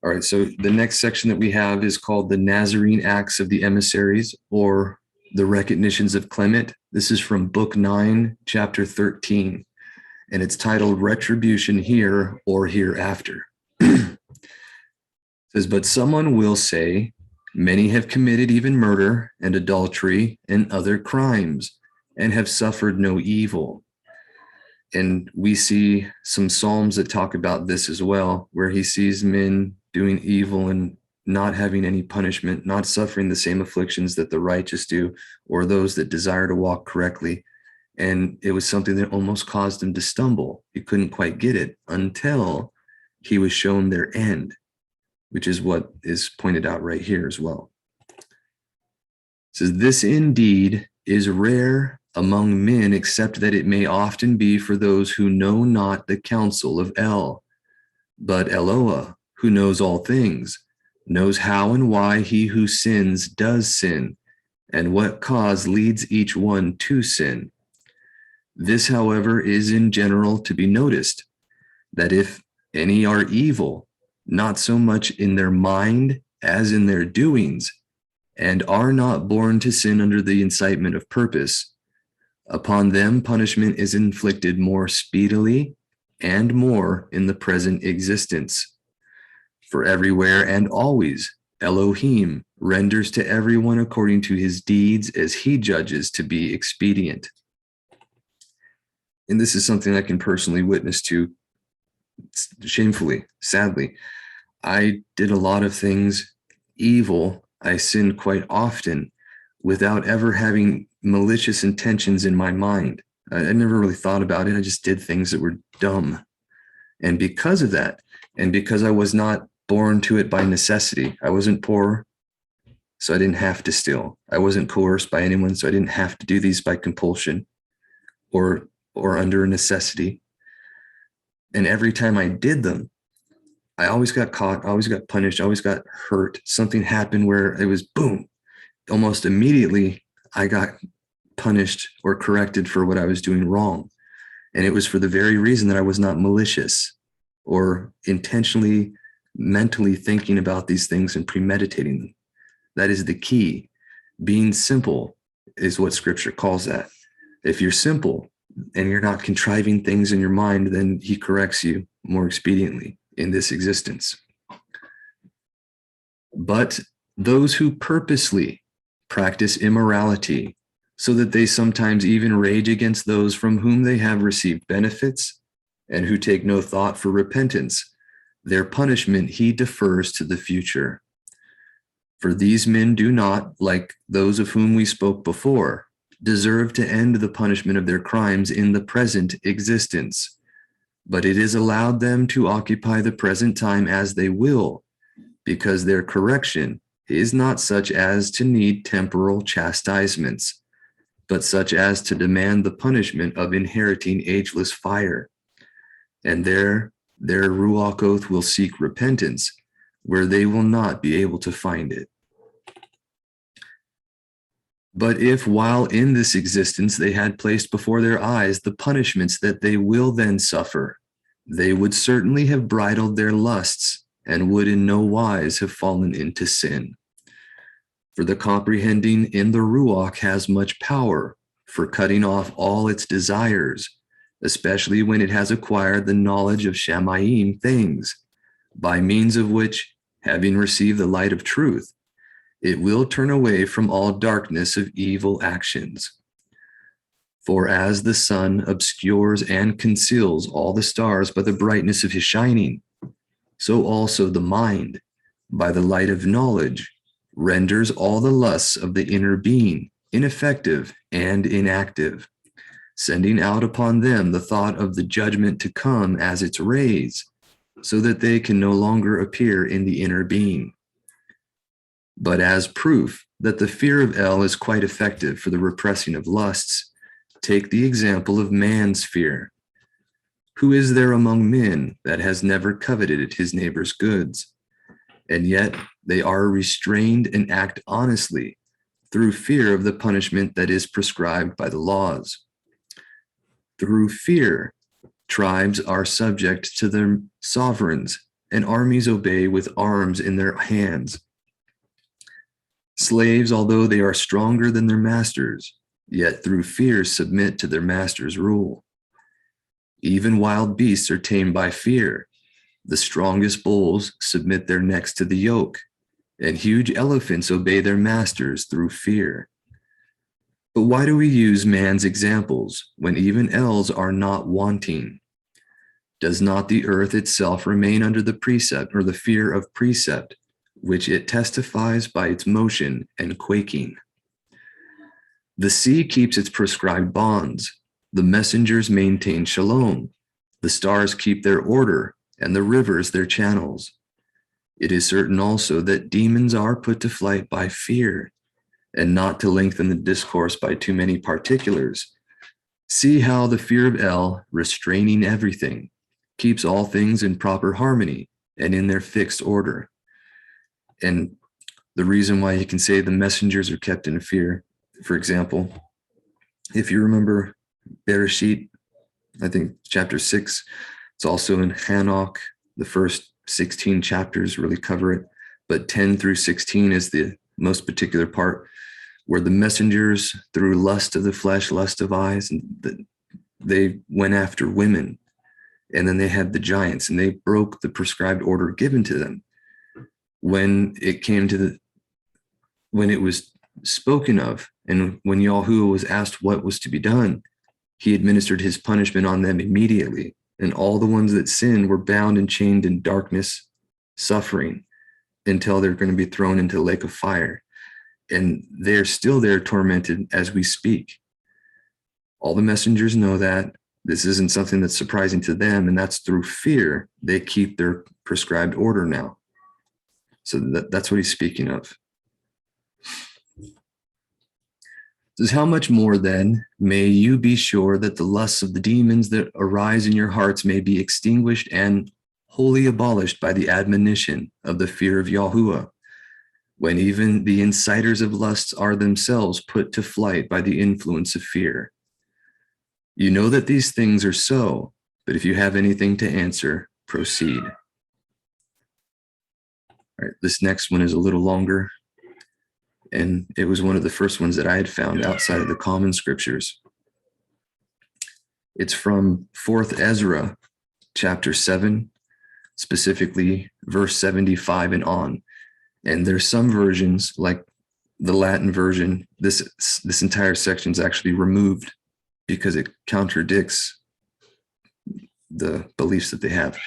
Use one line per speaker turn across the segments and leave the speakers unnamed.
All right, so the next section that we have is called the Nazarene Acts of the Emissaries, or the Recognitions of Clement. This is from Book 9, Chapter 13, and it's titled Retribution Here or Hereafter. It says, but someone will say, many have committed even murder and adultery and other crimes and have suffered no evil. And we see some Psalms that talk about this as well, where he sees men doing evil and not having any punishment, not suffering the same afflictions that the righteous do, or those that desire to walk correctly. And it was something that almost caused him to stumble. He couldn't quite get it until he was shown their end, which is what is pointed out right here as well. It says, this indeed is rare among men, except that it may often be for those who know not the counsel of El. But Eloah, who knows all things, knows how and why he who sins does sin, and what cause leads each one to sin. This, however, is in general to be noticed, that if any are evil, not so much in their mind as in their doings, and are not born to sin under the incitement of purpose, upon them punishment is inflicted more speedily and more in the present existence. For everywhere and always Elohim renders to everyone according to his deeds as he judges to be expedient. And this is something I can personally witness to, shamefully, sadly. I did a lot of things evil. I sinned quite often without ever having malicious intentions in my mind. I never really thought about it. I just did things that were dumb. And because of that, and because I was not born to it by necessity, I wasn't poor, so I didn't have to steal. I wasn't coerced by anyone, so I didn't have to do these by compulsion or under necessity. And every time I did them, I always got caught, I always got punished, I always got hurt. Something happened where it was boom, almost immediately I got punished or corrected for what I was doing wrong. And it was for the very reason that I was not malicious or intentionally, mentally thinking about these things and premeditating them. That is the key. Being simple is what scripture calls that. If you're simple and you're not contriving things in your mind, then he corrects you more expediently in this existence. But those who purposely practice immorality, so that they sometimes even rage against those from whom they have received benefits, and who take no thought for repentance, their punishment he defers to the future. For these men do not, like those of whom we spoke before, deserve to end the punishment of their crimes in the present existence, but it is allowed them to occupy the present time as they will, because their correction is not such as to need temporal chastisements, but such as to demand the punishment of inheriting ageless fire. And their Ruach oath will seek repentance, where they will not be able to find it. But if while in this existence they had placed before their eyes the punishments that they will then suffer, they would certainly have bridled their lusts and would in no wise have fallen into sin. For the comprehending in the Ruach has much power for cutting off all its desires, especially when it has acquired the knowledge of Shamayim things, by means of which, having received the light of truth, it will turn away from all darkness of evil actions. For as the sun obscures and conceals all the stars by the brightness of his shining, so also the mind, by the light of knowledge, renders all the lusts of the inner being ineffective and inactive, sending out upon them the thought of the judgment to come as its rays, so that they can no longer appear in the inner being. But as proof that the fear of El is quite effective for the repressing of lusts, take the example of man's fear. Who is there among men that has never coveted his neighbor's goods? And yet they are restrained and act honestly through fear of the punishment that is prescribed by the laws. Through fear, tribes are subject to their sovereigns and armies obey with arms in their hands. Slaves, although they are stronger than their masters, yet through fear submit to their master's rule. Even wild beasts are tamed by fear. The strongest bulls submit their necks to the yoke, and huge elephants obey their masters through fear. But why do we use man's examples when even elves are not wanting? Does not the earth itself remain under the precept or the fear of precept, which it testifies by its motion and quaking? The sea keeps its prescribed bonds. The messengers maintain shalom. The stars keep their order, and the rivers their channels. It is certain also that demons are put to flight by fear, and not to lengthen the discourse by too many particulars. See how the fear of El, restraining everything, keeps all things in proper harmony and in their fixed order. And the reason why you can say the messengers are kept in fear, for example, if you remember Bereshit, I think chapter 6, it's also in Hanok. The first 16 chapters really cover it, but 10 through 16 is the most particular part where the messengers, through lust of the flesh, lust of eyes, and they went after women. And then they had the giants, and they broke the prescribed order given to them. When it came to when it was spoken of, and when Yahuwah was asked what was to be done, he administered his punishment on them immediately. And all the ones that sinned were bound and chained in darkness, suffering, until they're going to be thrown into the lake of fire. And they're still there tormented as we speak. All the messengers know that. This isn't something that's surprising to them, and that's through fear they keep their prescribed order now. So that's what he's speaking of. Says, how much more then may you be sure that the lusts of the demons that arise in your hearts may be extinguished and wholly abolished by the admonition of the fear of Yahuwah, when even the inciters of lusts are themselves put to flight by the influence of fear. You know that these things are so, but if you have anything to answer, proceed. All right, this next one is a little longer, and it was one of the first ones that I had found outside of the common scriptures. It's from 4th Ezra, chapter 7, specifically verse 75 and on. And there's some versions, like the Latin version, this entire section is actually removed because it contradicts the beliefs that they have.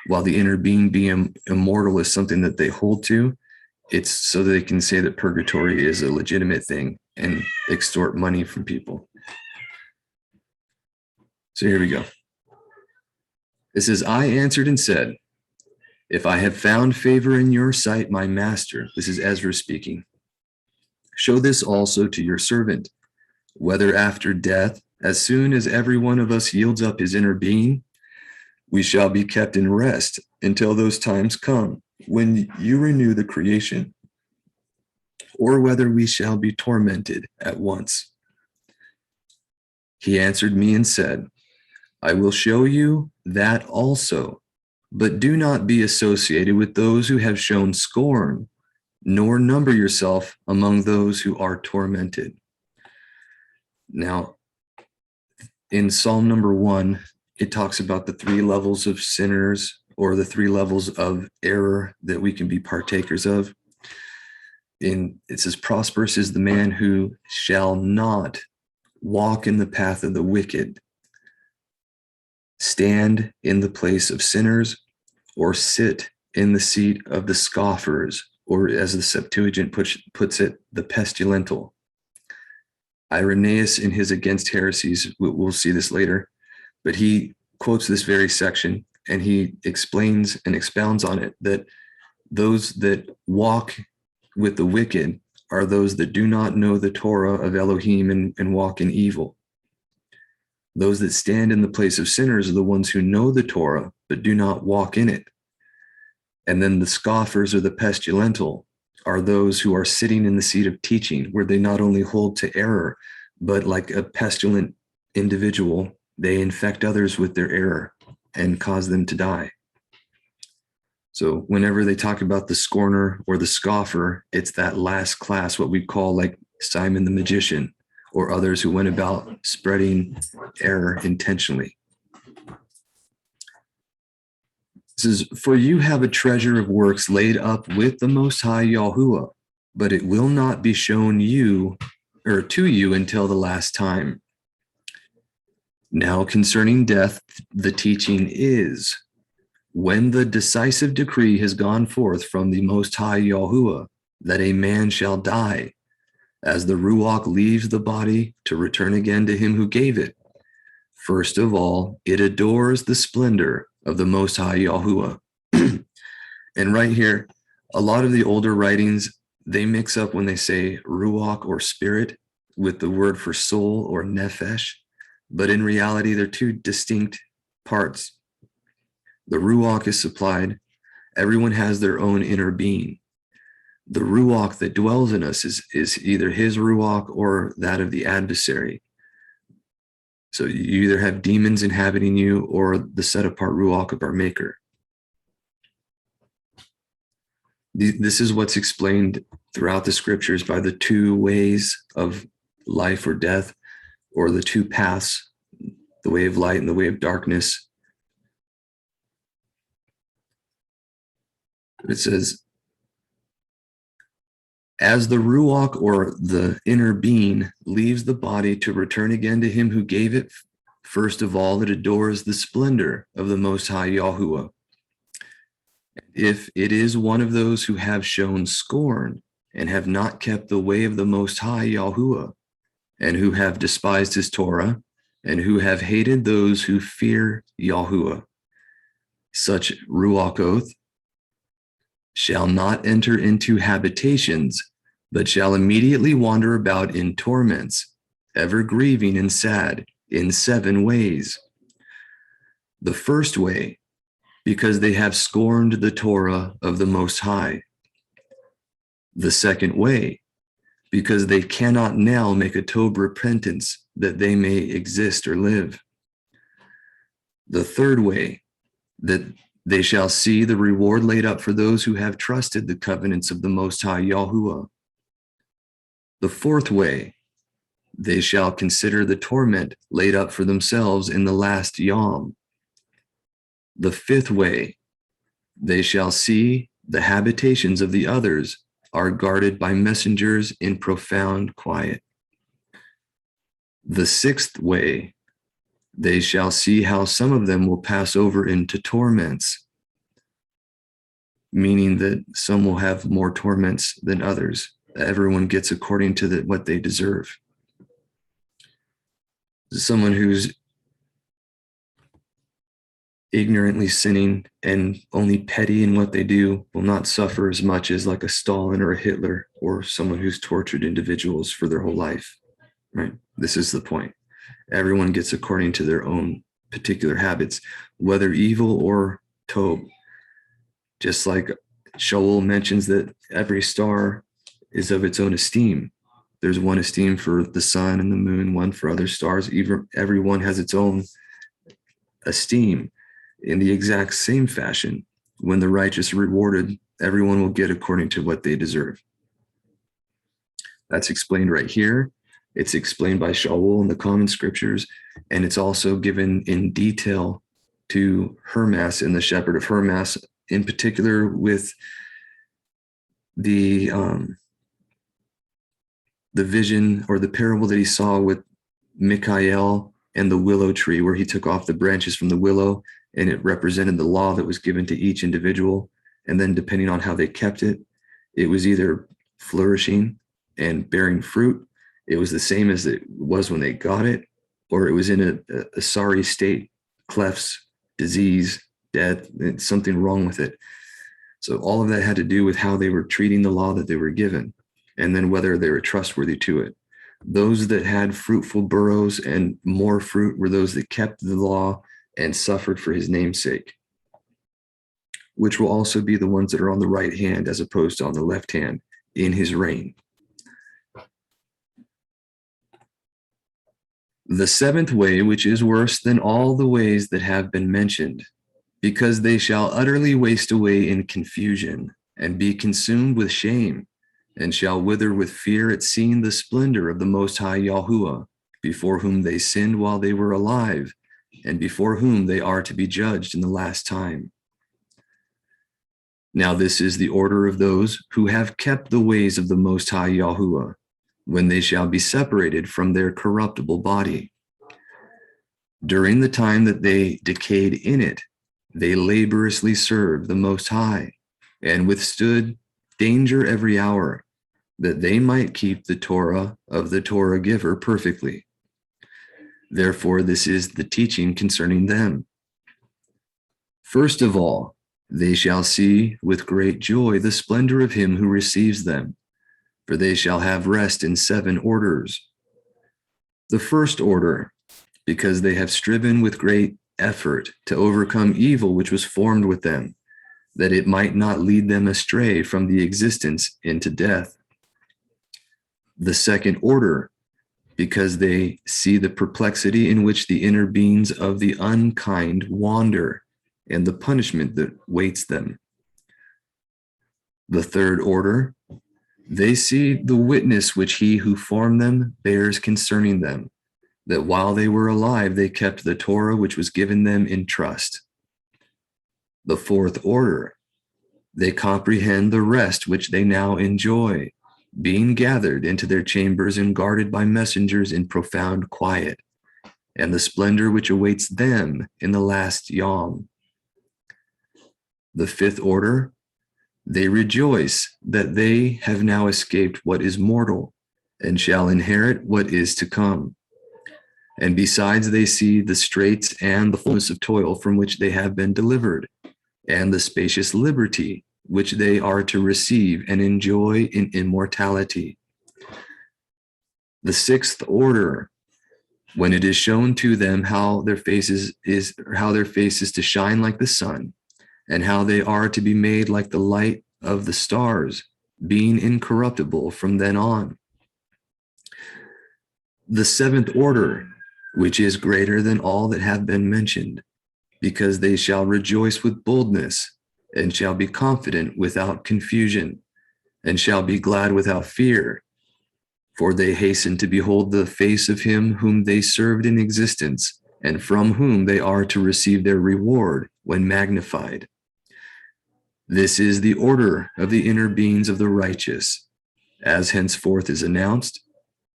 While the inner being immortal is something that they hold to, it's so that they can say that purgatory is a legitimate thing and extort money from people. So here we go. It says, I answered and said, if I have found favor in your sight, my master, this is Ezra speaking, show this also to your servant, whether after death, as soon as every one of us yields up his inner being, we shall be kept in rest until those times come when you renew the creation, or whether we shall be tormented at once. He answered me and said, I will show you that also, but do not be associated with those who have shown scorn, nor number yourself among those who are tormented. Now, in Psalm number 1, it talks about the 3 levels of sinners, or the 3 levels of error that we can be partakers of. It says, prosperous is the man who shall not walk in the path of the wicked, stand in the place of sinners, or sit in the seat of the scoffers, or as the Septuagint puts it, the pestilential. Irenaeus, in his Against Heresies, we'll see this later, but he quotes this very section and he explains and expounds on it, that those that walk with the wicked are those that do not know the Torah of Elohim and walk in evil. Those that stand in the place of sinners are the ones who know the Torah but do not walk in it. And then the scoffers or the pestilential are those who are sitting in the seat of teaching, where they not only hold to error, but like a pestilent individual, they infect others with their error and cause them to die. So whenever they talk about the scorner or the scoffer, it's that last class, what we call like Simon the magician or others who went about spreading error intentionally. It says, for you have a treasure of works laid up with the Most High Yahuwah, but it will not be shown you or to you until the last time. Now concerning death, the teaching is, when the decisive decree has gone forth from the Most High Yahuwah that a man shall die, as the Ruach leaves the body to return again to him who gave it, first of all, it adores the splendor of the Most High Yahuwah. And right here, a lot of the older writings, they mix up when they say Ruach or spirit with the word for soul or nefesh, but in reality, they're two distinct parts. The Ruach is supplied. Everyone has their own inner being. The Ruach that dwells in us is either his Ruach or that of the adversary. So you either have demons inhabiting you or the set-apart Ruach of our Maker. This is what's explained throughout the scriptures by the two ways of life or death, or the two paths, the way of light and the way of darkness. It says, as the Ruach or the inner being leaves the body to return again to him who gave it, first of all, it adores the splendor of the Most High Yahuwah. If it is one of those who have shown scorn and have not kept the way of the Most High Yahuwah, and who have despised his Torah, and who have hated those who fear Yahuwah, such Ruach oath shall not enter into habitations, but shall immediately wander about in torments, ever grieving and sad in 7 ways. The first way, because they have scorned the Torah of the Most High. The second way, because they cannot now make a Tob repentance that they may exist or live. The third way, that they shall see the reward laid up for those who have trusted the covenants of the Most High Yahuwah. The fourth way, they shall consider the torment laid up for themselves in the last Yom. The fifth way, they shall see the habitations of the others are guarded by messengers in profound quiet. The sixth way, they shall see how some of them will pass over into torments, meaning that some will have more torments than others. Everyone gets according to what they deserve. Someone who's ignorantly sinning and only petty in what they do will not suffer as much as like a Stalin or a Hitler or someone who's tortured individuals for their whole life, right? This is the point. Everyone gets according to their own particular habits, whether evil or Tob. Just like Shaul mentions that every star is of its own esteem. There's one esteem for the sun and the moon, one for other stars. Everyone has its own esteem. In the exact same fashion, when the righteous are rewarded, everyone will get according to what they deserve. That's explained right here. It's explained by Shaul in the common scriptures, and it's also given in detail to Hermas in the Shepherd of Hermas, in particular with the vision or the parable that he saw with Michael and the willow tree, where he took off the branches from the willow, and it represented the law that was given to each individual. And then depending on how they kept it, it was either flourishing and bearing fruit. It was the same as it was when they got it, or it was in a sorry state, clefts, disease, death, something wrong with it. So all of that had to do with how they were treating the law that they were given, and then whether they were trustworthy to it. Those that had fruitful burrows and more fruit were those that kept the law and suffered for his name's sake, which will also be the ones that are on the right hand as opposed to on the left hand in his reign. The seventh way, which is worse than all the ways that have been mentioned, because they shall utterly waste away in confusion, and be consumed with shame, and shall wither with fear at seeing the splendor of the Most High Yahuwah, before whom they sinned while they were alive, and before whom they are to be judged in the last time. Now this is the order of those who have kept the ways of the Most High Yahuwah, when they shall be separated from their corruptible body. During the time that they decayed in it, they laboriously served the Most High, and withstood danger every hour, that they might keep the Torah of the Torah giver perfectly. Therefore, this is the teaching concerning them. First of all, they shall see with great joy the splendor of him who receives them, for they shall have rest in 7 orders. The first order, because they have striven with great effort to overcome evil which was formed with them, that it might not lead them astray from the existence into death. The second order, because they see the perplexity in which the inner beings of the unkind wander, and the punishment that waits them. The third order, they see the witness which he who formed them bears concerning them, that while they were alive, they kept the Torah which was given them in trust. The fourth order, they comprehend the rest which they now enjoy, being gathered into their chambers and guarded by messengers in profound quiet, and the splendor which awaits them in the last Yom. The fifth order, they rejoice that they have now escaped what is mortal, and shall inherit what is to come. And besides, they see the straits and the fullness of toil from which they have been delivered, and the spacious liberty which they are to receive and enjoy in immortality. The sixth order, when it is shown to them how their faces is to shine like the sun, and how they are to be made like the light of the stars, being incorruptible from then on. The seventh order, which is greater than all that have been mentioned, because they shall rejoice with boldness, and shall be confident without confusion, and shall be glad without fear, for they hasten to behold the face of him whom they served in existence, and from whom they are to receive their reward when magnified. This is the order of the inner beings of the righteous, as henceforth is announced,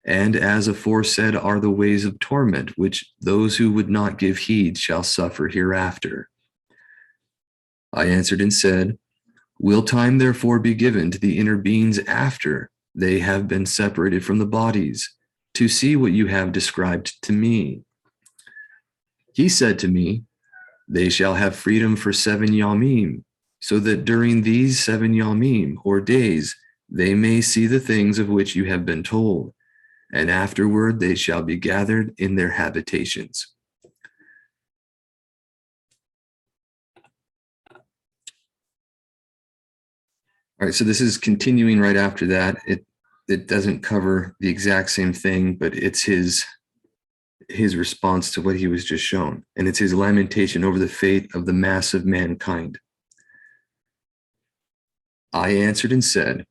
and as aforesaid are the ways of torment which those who would not give heed shall suffer hereafter. I answered and said, will time therefore be given to the inner beings after they have been separated from the bodies, to see what you have described to me? He said to me, they shall have freedom for 7 Yamim, so that during these 7 Yamim, or days, they may see the things of which you have been told, and afterward they shall be gathered in their habitations. All right, so this is continuing right after that. It doesn't cover the exact same thing, but it's his response to what he was just shown, and it's his lamentation over the fate of the mass of mankind. I answered and said,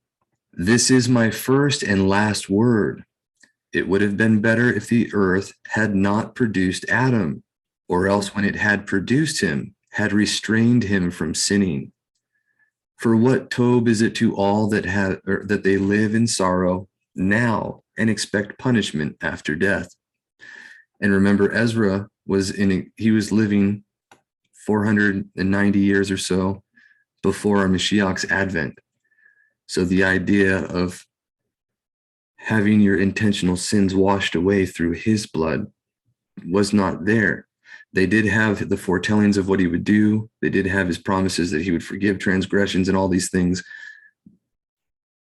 this is my first and last word. It would have been better if the earth had not produced Adam, or else when it had produced him, had restrained him from sinning. For what tobe is it to all that they live in sorrow now and expect punishment after death? And remember, Ezra he was living 490 years or so before our Mashiach's advent. So the idea of having your intentional sins washed away through his blood was not there. They did have the foretellings of what he would do. They did have his promises that he would forgive transgressions and all these things.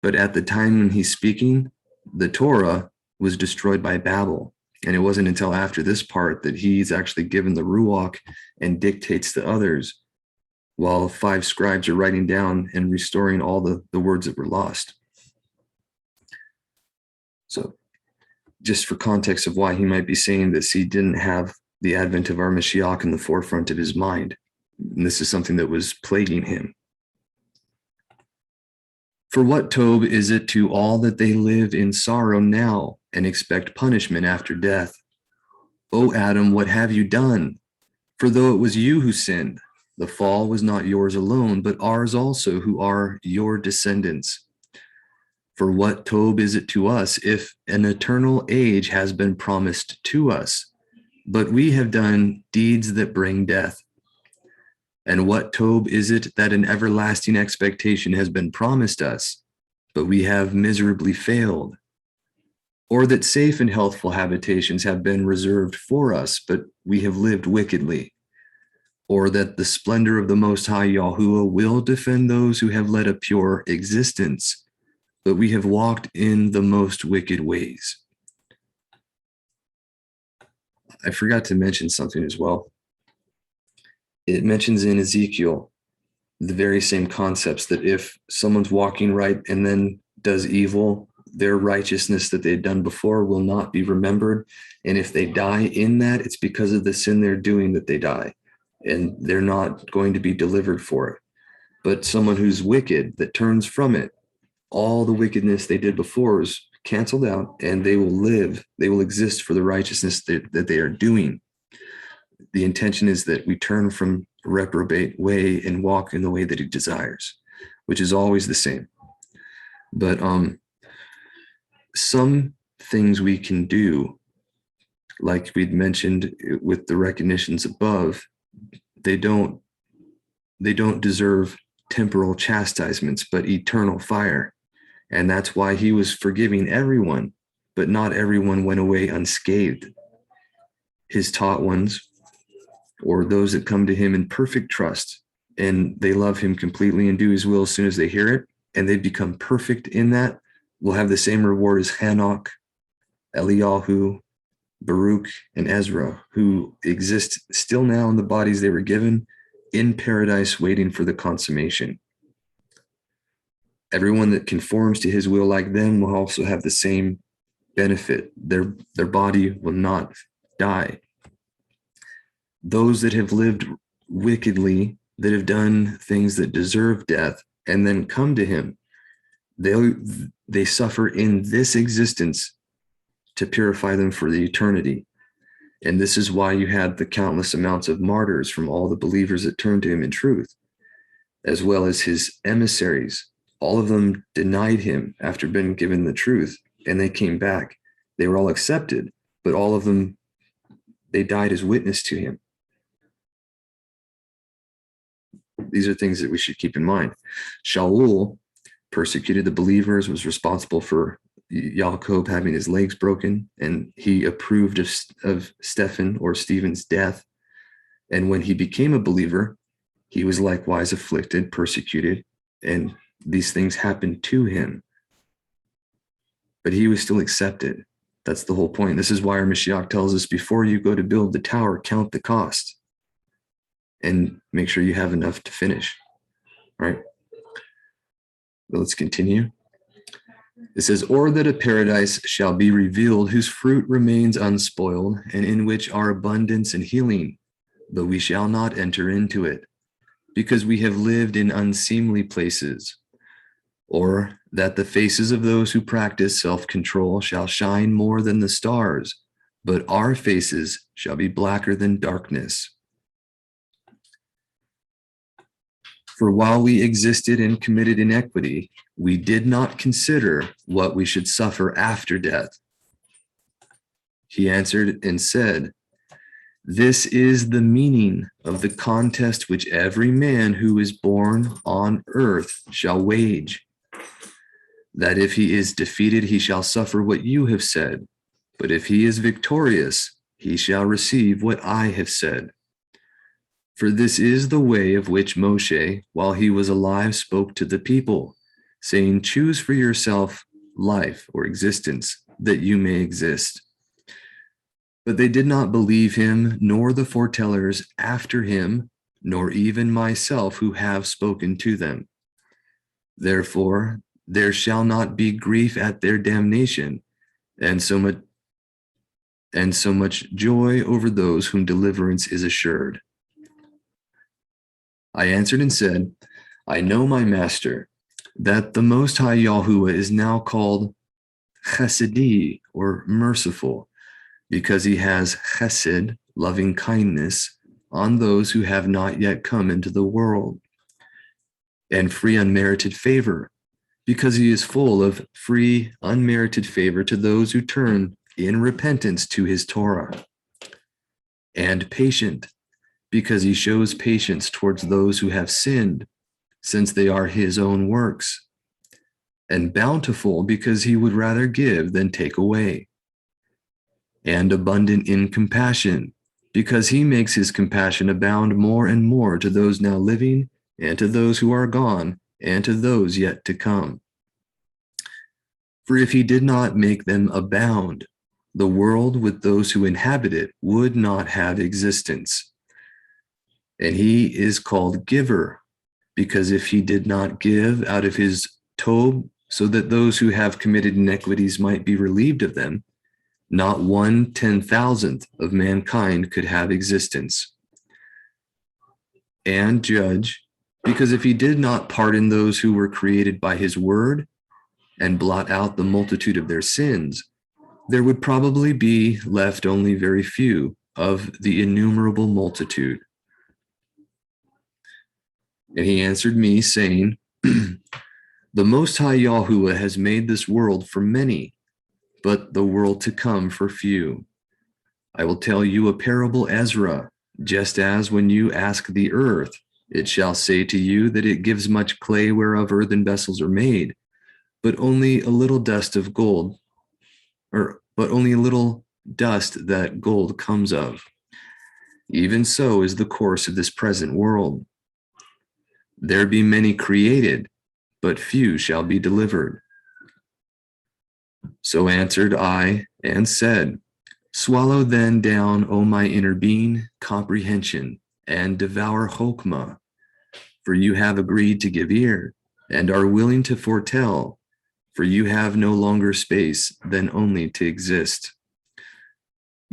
But at the time when he's speaking, the Torah was destroyed by Babel. And it wasn't until after this part that he's actually given the Ruach and dictates to others, while 5 scribes are writing down and restoring all the words that were lost. So just for context of why he might be saying this, he didn't have the advent of our Mashiach in the forefront of his mind. And this is something that was plaguing him. For what, Tob, is it to all that they live in sorrow now and expect punishment after death? O Adam, what have you done? For though it was you who sinned, the fall was not yours alone, but ours also, who are your descendants. For what, Tob, is it to us if an eternal age has been promised to us, but we have done deeds that bring death? And what, Tob, is it that an everlasting expectation has been promised us, but we have miserably failed? Or that safe and healthful habitations have been reserved for us, but we have lived wickedly? Or that the splendor of the Most High Yahuwah will defend those who have led a pure existence, but we have walked in the most wicked ways? I forgot to mention something as well. It mentions in Ezekiel the very same concepts, that if someone's walking right and then does evil, their righteousness that they'd done before will not be remembered. And if they die in that, it's because of the sin they're doing that they die, and they're not going to be delivered for it. But someone who's wicked, that turns from it, all the wickedness they did before is canceled out, and they will live, they will exist for the righteousness that they are doing. The intention is that we turn from a reprobate way and walk in the way that he desires, which is always the same. But some things we can do, like we'd mentioned with the recognitions above, they don't deserve temporal chastisements, but eternal fire. And that's why he was forgiving everyone, but not everyone went away unscathed. His taught ones, or those that come to him in perfect trust, and they love him completely and do his will as soon as they hear it, and they become perfect in that, will have the same reward as Hanok, Eliyahu, Baruch, and Ezra, who exist still now in the bodies they were given in paradise, waiting for the consummation. Everyone that conforms to his will like them will also have the same benefit. Their body will not die. Those that have lived wickedly, that have done things that deserve death, and then come to him, they suffer in this existence to purify them for the eternity. And this is why you had the countless amounts of martyrs from all the believers that turned to him in truth, as well as his emissaries. All of them denied him after being given the truth, and they came back. They were all accepted, but all of them, they died as witness to him. These are things that we should keep in mind. Shaul persecuted the believers, was responsible for Yaakov having his legs broken, and he approved of Stephen's death. And when he became a believer, he was likewise afflicted, persecuted, and these things happened to him. But he was still accepted. That's the whole point. This is why our Mashiach tells us, before you go to build the tower, count the cost and make sure you have enough to finish. All right. But let's continue. It says, or that a paradise shall be revealed whose fruit remains unspoiled, and in which are abundance and healing, but we shall not enter into it, because we have lived in unseemly places. Or that the faces of those who practice self-control shall shine more than the stars, but our faces shall be blacker than darkness. For while we existed and committed iniquity, we did not consider what we should suffer after death. He answered and said, this is the meaning of the contest which every man who is born on earth shall wage. That if he is defeated, he shall suffer what you have said, but if he is victorious, he shall receive what I have said. For this is the way of which Moshe, while he was alive, spoke to the people, saying, choose for yourself life or existence, that you may exist. But they did not believe him, nor the foretellers after him, nor even myself who have spoken to them. Therefore, there shall not be grief at their damnation, and so much joy over those whom deliverance is assured. I answered and said, I know, my master, that the Most High Yahuwah is now called chesedi, or merciful, because he has chesed, loving kindness, on those who have not yet come into the world, and free unmerited favor, because he is full of free unmerited favor to those who turn in repentance to his Torah, and patient, because he shows patience towards those who have sinned, since they are his own works, and bountiful, because he would rather give than take away, and abundant in compassion, because he makes his compassion abound more and more to those now living, and to those who are gone, and to those yet to come. For if he did not make them abound, the world with those who inhabit it would not have existence. And he is called giver, because if he did not give out of his tob, so that those who have committed iniquities might be relieved of them, not 1/10,000th of mankind could have existence. And judge, because if he did not pardon those who were created by his word and blot out the multitude of their sins, there would probably be left only very few of the innumerable multitude. And he answered me, saying, the Most High Yahuwah has made this world for many, but the world to come for few. I will tell you a parable, Ezra, just as when you ask the earth, it shall say to you that it gives much clay whereof earthen vessels are made, but only a little dust of gold, but only a little dust that gold comes of. Even so is the course of this present world. There be many created, but few shall be delivered. So answered I and said, swallow then down, O my inner being, comprehension, and devour Chokmah, for you have agreed to give ear, and are willing to foretell, for you have no longer space than only to exist.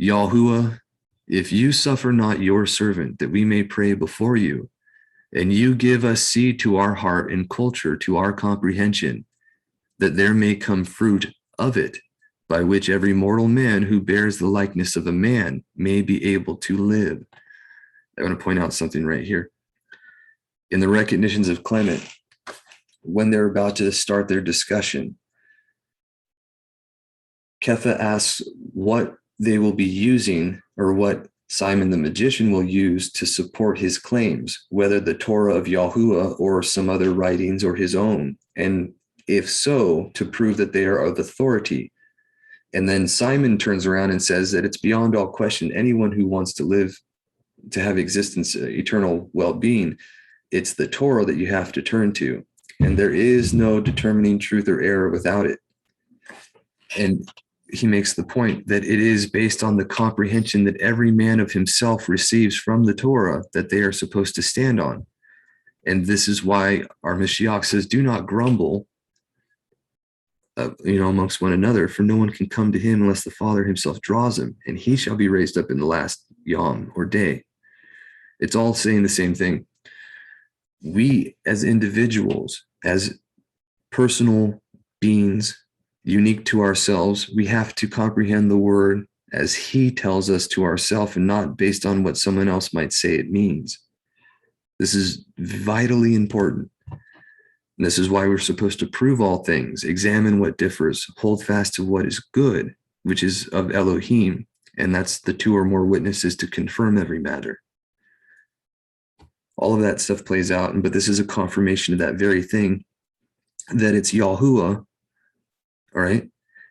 Yahuwah, if you suffer not your servant that we may pray before you, and you give us seed to our heart and culture to our comprehension, that there may come fruit of it, by which every mortal man who bears the likeness of a man may be able to live. I want to point out something right here. In the recognitions of Clement, when they're about to start their discussion, Kepha asks what they will be using, or what Simon the magician will use to support his claims, whether the Torah of Yahuwah or some other writings or his own, and if so, to prove that they are of authority. And then Simon turns around and says that it's beyond all question, anyone who wants to live, to have existence, eternal well-being, it's the Torah that you have to turn to. And there is no determining truth or error without it. And he makes the point that it is based on the comprehension that every man of himself receives from the Torah that they are supposed to stand on. And this is why our Mashiach says, do not grumble, amongst one another, for no one can come to him unless the Father himself draws him, and he shall be raised up in the last yom, or day. It's all saying the same thing. We as individuals, as personal beings, unique to ourselves, we have to comprehend the word as he tells us to ourselves, and not based on what someone else might say it means. This is vitally important. And this is why we're supposed to prove all things, examine what differs, hold fast to what is good, which is of Elohim, and that's the 2 or more witnesses to confirm every matter. All of that stuff plays out, but this is a confirmation of that very thing, that it's Yahuwah, all right,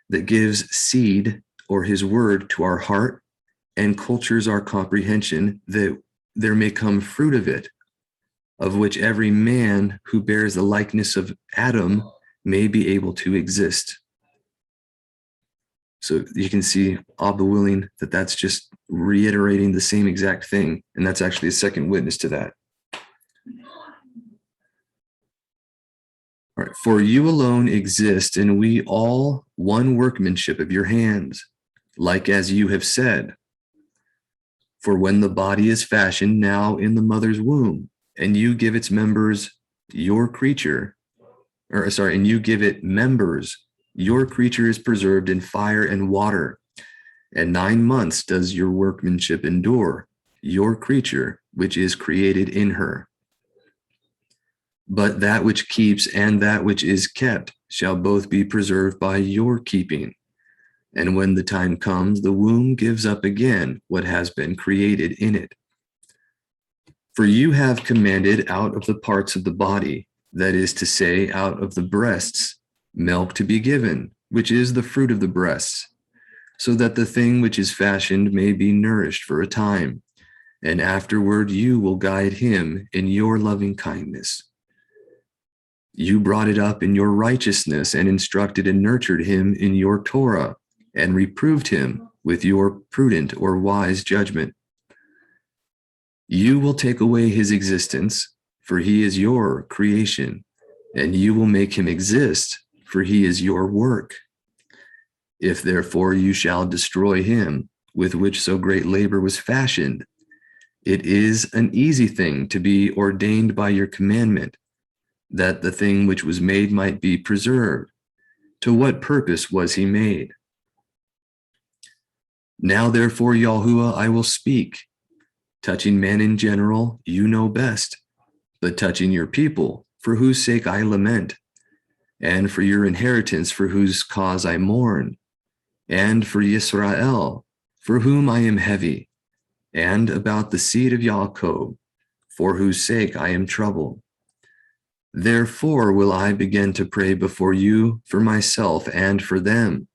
that gives seed, or his word, to our heart and cultures our comprehension, that there may come fruit of it, of which every man who bears the likeness of Adam may be able to exist. So you can see, Abba willing, that that's just reiterating the same exact thing, and that's actually a second witness to that. All right, for you alone exist, and we all one workmanship of your hands, like as you have said. For when the body is fashioned now in the mother's womb, and you give its members your creature, and you give it members, your creature is preserved in fire and water. And 9 months does your workmanship endure, your creature, which is created in her. But that which keeps and that which is kept shall both be preserved by your keeping. And when the time comes, the womb gives up again what has been created in it. For you have commanded out of the parts of the body, that is to say, out of the breasts, milk to be given, which is the fruit of the breasts, so that the thing which is fashioned may be nourished for a time, and afterward you will guide him in your loving kindness. You brought it up in your righteousness and instructed and nurtured him in your Torah, and reproved him with your prudent or wise judgment. You will take away his existence, for he is your creation, and you will make him exist, for he is your work. If therefore you shall destroy him, with which so great labor was fashioned, it is an easy thing to be ordained by your commandment, that the thing which was made might be preserved. To what purpose was he made? Now therefore, Yahuwah, I will speak. Touching man in general, you know best, but touching your people, for whose sake I lament, and for your inheritance, for whose cause I mourn, and for Yisrael, for whom I am heavy, and about the seed of Yaakov, for whose sake I am troubled. Therefore will I begin to pray before you for myself and for them,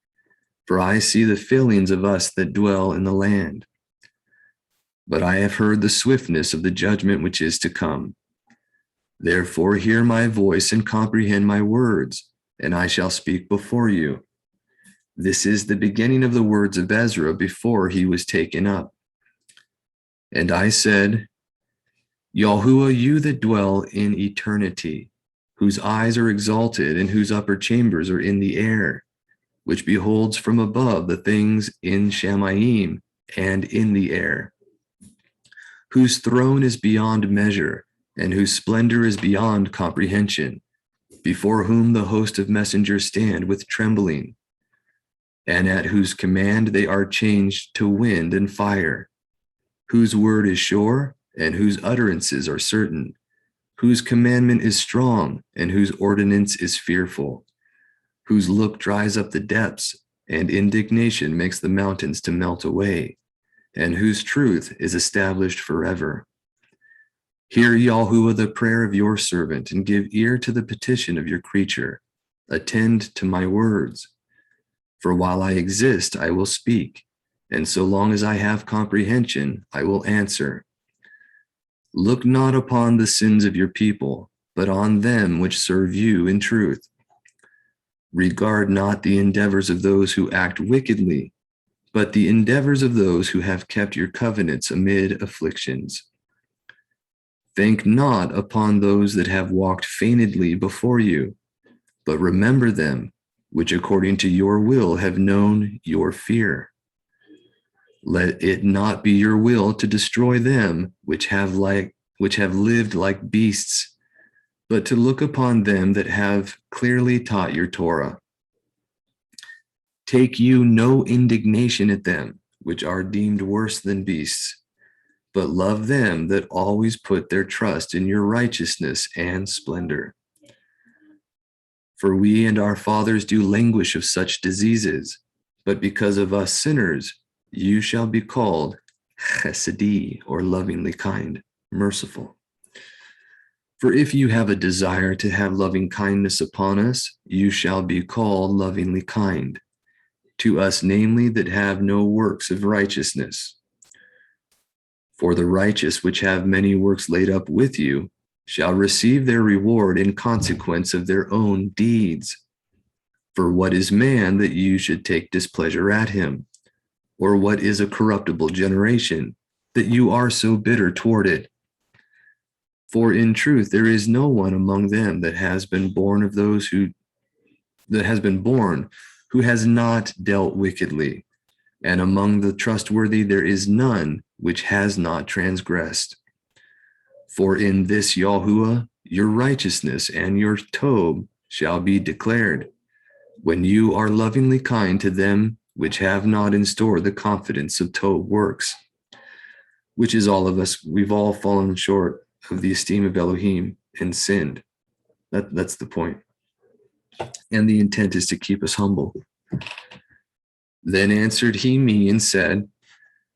for I see the failings of us that dwell in the land. But I have heard the swiftness of the judgment which is to come. Therefore hear my voice and comprehend my words, and I shall speak before you. This is the beginning of the words of Ezra before he was taken up. And I said, Yahuwah, you that dwell in eternity, whose eyes are exalted and whose upper chambers are in the air, which beholds from above the things in Shamayim and in the air, whose throne is beyond measure and whose splendor is beyond comprehension, before whom the host of messengers stand with trembling, and at whose command they are changed to wind and fire, whose word is sure and whose utterances are certain, whose commandment is strong and whose ordinance is fearful, whose look dries up the depths and indignation makes the mountains to melt away, and whose truth is established forever. Hear, Yahuwah, the prayer of your servant, and give ear to the petition of your creature. Attend to my words. For while I exist, I will speak, and so long as I have comprehension, I will answer. Look not upon the sins of your people, but on them which serve you in truth. Regard not the endeavors of those who act wickedly, but the endeavors of those who have kept your covenants amid afflictions. Think not upon those that have walked feignedly before you, but remember them, which according to your will have known your fear. Let it not be your will to destroy them which have lived like beasts, but to look upon them that have clearly taught your Torah. Take you no indignation at them, which are deemed worse than beasts, but love them that always put their trust in your righteousness and splendor. For we and our fathers do languish of such diseases, but because of us sinners, you shall be called chesedi, or lovingly kind, merciful. For if you have a desire to have loving kindness upon us, you shall be called lovingly kind, to us namely that have no works of righteousness. For the righteous which have many works laid up with you shall receive their reward in consequence of their own deeds. For what is man that you should take displeasure at him? Or what is a corruptible generation that you are so bitter toward it? For in truth there is no one among them that has been born who has not dealt wickedly, and among the trustworthy there is none which has not transgressed. For in this Yahuwah your righteousness and your Tob shall be declared, when you are lovingly kind to them which have not in store the confidence of Tob works, which is all of us. We've all fallen short of the esteem of Elohim and sinned. That's the point. And the intent is to keep us humble. Then answered he me and said,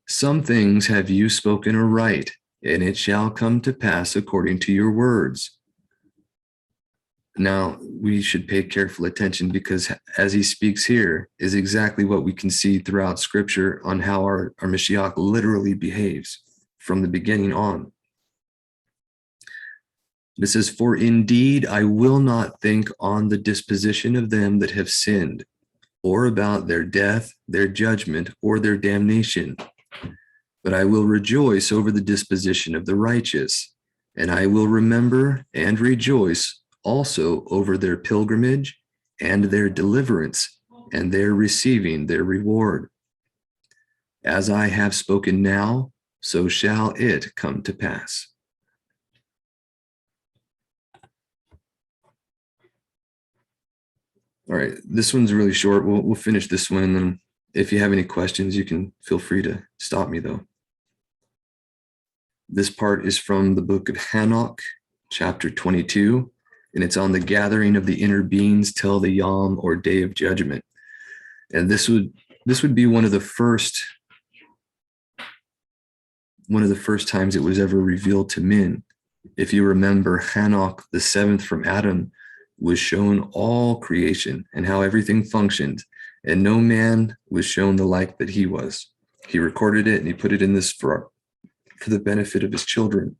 some things have you spoken aright, and it shall come to pass according to your words. Now, we should pay careful attention, because as he speaks here is exactly what we can see throughout Scripture on how our Mashiach literally behaves from the beginning on. It says, for indeed I will not think on the disposition of them that have sinned, or about their death, their judgment, or their damnation. But I will rejoice over the disposition of the righteous, and I will remember and rejoice also over their pilgrimage and their deliverance and their receiving their reward. As I have spoken now, so shall it come to pass. All right, this one's really short. We'll finish this one, and then if you have any questions, you can feel free to stop me, though. This part is from the book of Hanok, chapter 22, and it's on the gathering of the inner beings till the Yom, or day of judgment. And this would be one of the first times it was ever revealed to men. If you remember, Hanok, the seventh from Adam, was shown all creation and how everything functioned, and no man was shown the like that he was. He recorded it and he put it in this for the benefit of his children.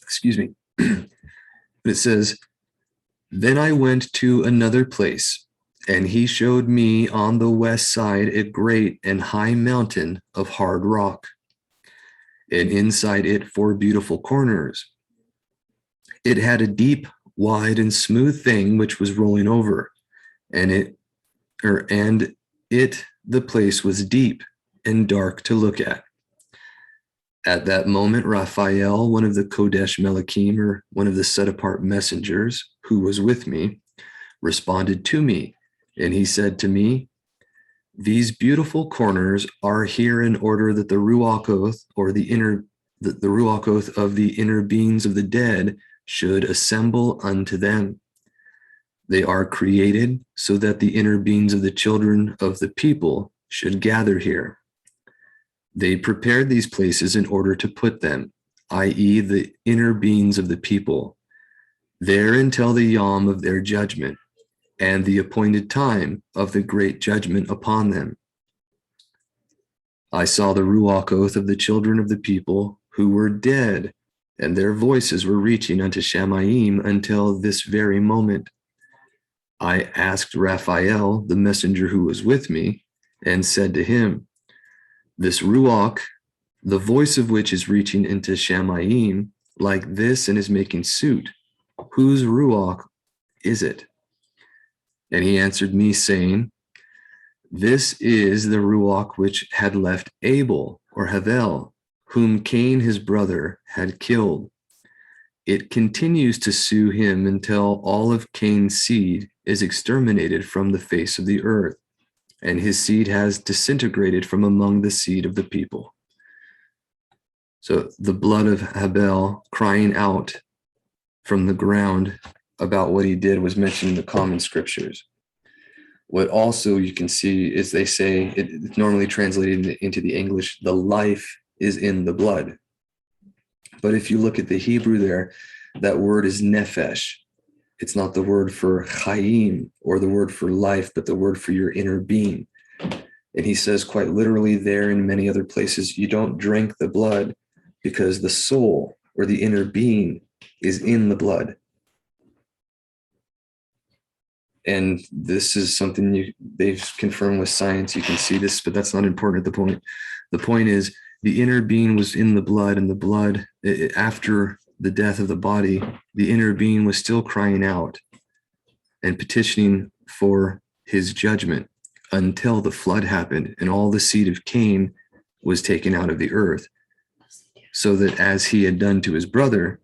Excuse me. It says, then I went to another place, and he showed me on the west side a great and high mountain of hard rock, and inside it 4 beautiful corners. It had a deep, wide, and smooth thing which was rolling over, the place was deep and dark to look at. At that moment, Raphael, one of the Kodesh Melachim, or one of the set-apart messengers who was with me, responded to me, and he said to me, these beautiful corners are here in order that the Ruach Oath, or the Ruach Oath of the inner beings of the dead, should assemble unto them. They are created so that the inner beings of the children of the people should gather here. They prepared these places in order to put them, i.e., the inner beings of the people, there until the Yom of their judgment, and the appointed time of the great judgment upon them. I saw the Ruach Oath of the children of the people who were dead, and their voices were reaching unto Shamayim until this very moment. I asked Raphael, the messenger who was with me, and said to him, this Ruach, the voice of which is reaching into Shamayim like this and is making suit, whose Ruach is it? And he answered me, saying, this is the Ruach which had left Abel, or Havel, whom Cain his brother had killed. It continues to sue him until all of Cain's seed is exterminated from the face of the earth, and his seed has disintegrated from among the seed of the people. So the blood of Habel crying out from the ground about what he did was mentioned in the common scriptures. What also you can see is they say, it's normally translated into the English, the life is in the blood. But if you look at the Hebrew there, that word is nephesh. It's not the word for chaim or the word for life, but the word for your inner being. And he says quite literally there in many other places, you don't drink the blood because the soul or the inner being is in the blood. And this is something they've confirmed with science. You can see this, but that's not important at the point. The point is the inner being was in the blood, and the blood, after the death of the body, the inner being was still crying out and petitioning for his judgment until the flood happened and all the seed of Cain was taken out of the earth. so that as he had done to his brother,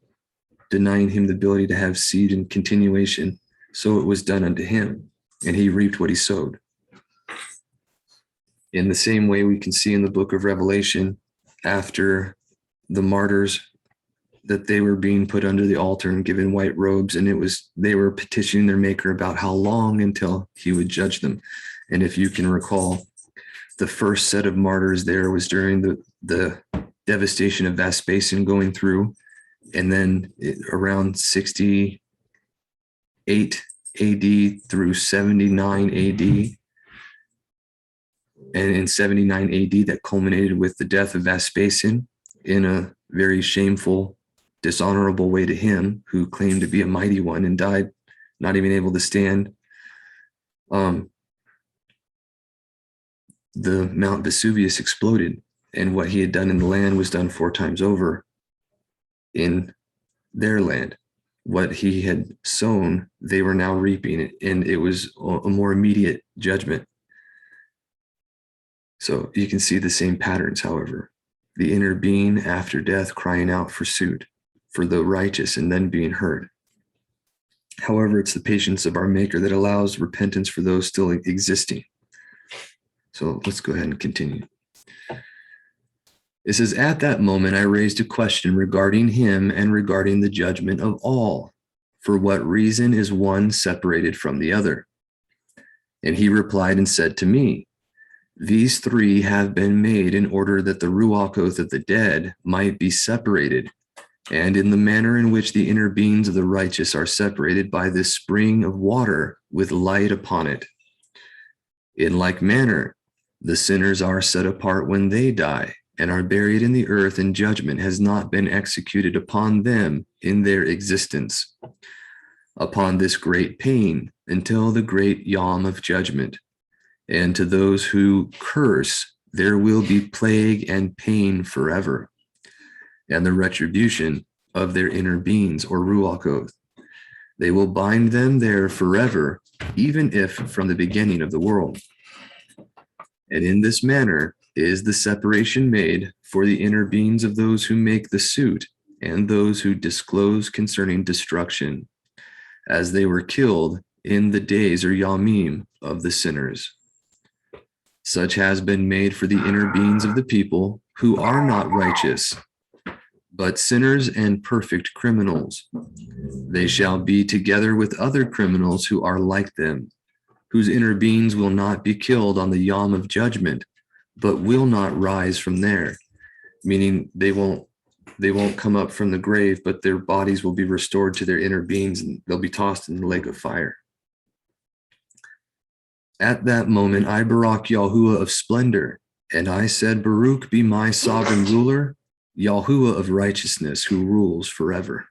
denying him the ability to have seed and continuation, so it was done unto him, and he reaped what he sowed. In the same way, we can see in the book of Revelation, after the martyrs, that they were being put under the altar and given white robes, and they were petitioning their maker about how long until he would judge them. And if you can recall, the first set of martyrs there was during the devastation of Vespasian going through, and then around 68 AD through 79 AD. And in 79 AD, that culminated with the death of Vespasian in a very shameful, dishonorable way to him, who claimed to be a mighty one and died not even able to stand. The Mount Vesuvius exploded, and what he had done in the land was done 4 times over in their land. What he had sown, they were now reaping, and it was a more immediate judgment. So you can see the same patterns, however. The inner being after death crying out for suit for the righteous and then being heard. However, it's the patience of our Maker that allows repentance for those still existing. So let's go ahead and continue. It says, at that moment, I raised a question regarding him and regarding the judgment of all. For what reason is one separated from the other? And he replied and said to me, these 3 have been made in order that the ruach oath of the dead might be separated, and in the manner in which the inner beings of the righteous are separated by this spring of water with light upon it. In like manner, the sinners are set apart when they die, and are buried in the earth, and judgment has not been executed upon them in their existence, upon this great pain, until the great yom of judgment. And to those who curse, there will be plague and pain forever, and the retribution of their inner beings, or ruach oath. They will bind them there forever, even if from the beginning of the world. And in this manner is the separation made for the inner beings of those who make the suit, and those who disclose concerning destruction, as they were killed in the days, or yamim, of the sinners. Such has been made for the inner beings of the people who are not righteous, but sinners and perfect criminals. They shall be together with other criminals who are like them, whose inner beings will not be killed on the yom of judgment, but will not rise from there. Meaning they won't come up from the grave, but their bodies will be restored to their inner beings, and they'll be tossed in the lake of fire. At that moment, I Barak Yahuwah of splendor, and I said, Baruch be my sovereign ruler, Yahuwah of righteousness, who rules forever.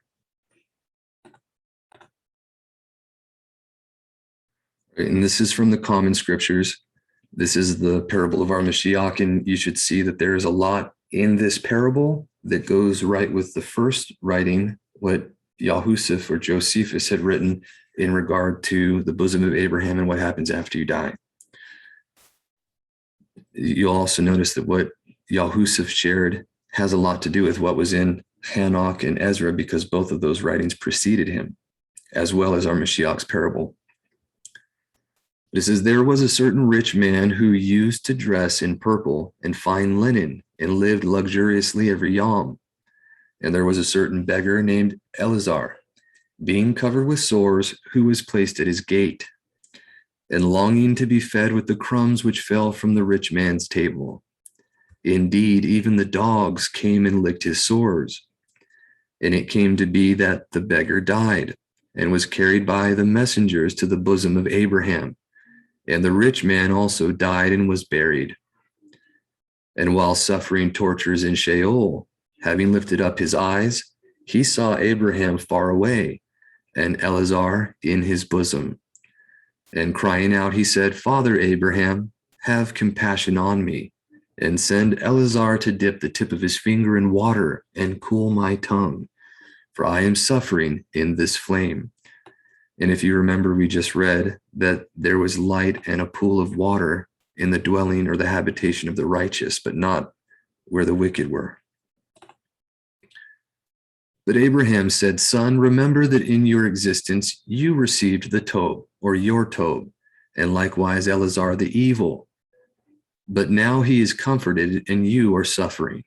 And this is from the common scriptures. This is the parable of our Mashiach, and you should see that there is a lot in this parable that goes right with the first writing, what Yahusuf or Josephus had written in regard to the bosom of Abraham and what happens after you die. You'll also notice that what Yahusuf shared has a lot to do with what was in Hanok and Ezra, because both of those writings preceded him, as well as our Mashiach's parable. It says, there was a certain rich man who used to dress in purple and fine linen and lived luxuriously every yom. And there was a certain beggar named Eleazar, being covered with sores, who was placed at his gate, and longing to be fed with the crumbs which fell from the rich man's table. Indeed, even the dogs came and licked his sores. And it came to be that the beggar died and was carried by the messengers to the bosom of Abraham. And the rich man also died and was buried. And while suffering tortures in Sheol, having lifted up his eyes, he saw Abraham far away, and Eleazar in his bosom. And crying out, he said, Father Abraham, have compassion on me, and send Eleazar to dip the tip of his finger in water and cool my tongue, for I am suffering in this flame. And if you remember, we just read that there was light and a pool of water in the dwelling or the habitation of the righteous, but not where the wicked were. But Abraham said, Son, remember that in your existence you received the Tob, or your Tob, and likewise Eleazar the evil. But now he is comforted, and you are suffering.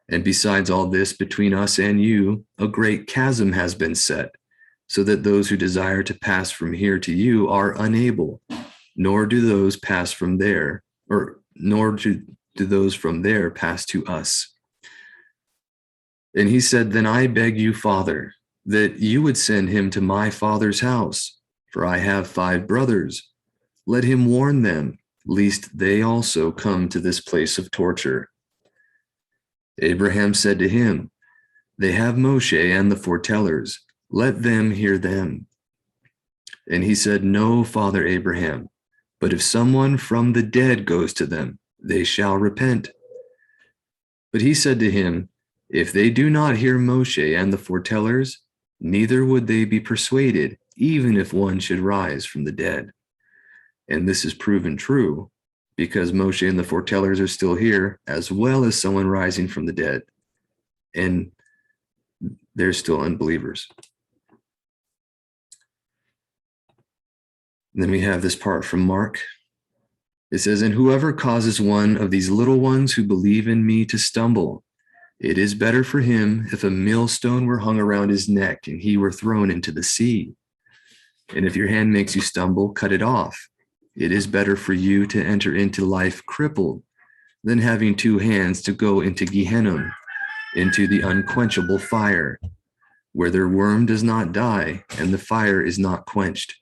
And besides all this, between us and you, a great chasm has been set, so that those who desire to pass from here to you are unable, nor do those pass from there, or nor do those from there pass to us. And he said, Then I beg you, Father, that you would send him to my father's house, for I have 5 brothers. Let him warn them, lest they also come to this place of torture. Abraham said to him, They have Moshe and the foretellers. Let them hear them. And he said, No, Father Abraham, but if someone from the dead goes to them, they shall repent. But he said to him, If they do not hear Moshe and the foretellers, neither would they be persuaded, even if one should rise from the dead. And this is proven true, because Moshe and the foretellers are still here, as well as someone rising from the dead. And they're still unbelievers. And then we have this part from Mark. It says, And whoever causes one of these little ones who believe in me to stumble, it is better for him if a millstone were hung around his neck and he were thrown into the sea. And if your hand makes you stumble, cut it off. It is better for you to enter into life crippled than having 2 hands to go into Gehenna, into the unquenchable fire, where their worm does not die and the fire is not quenched.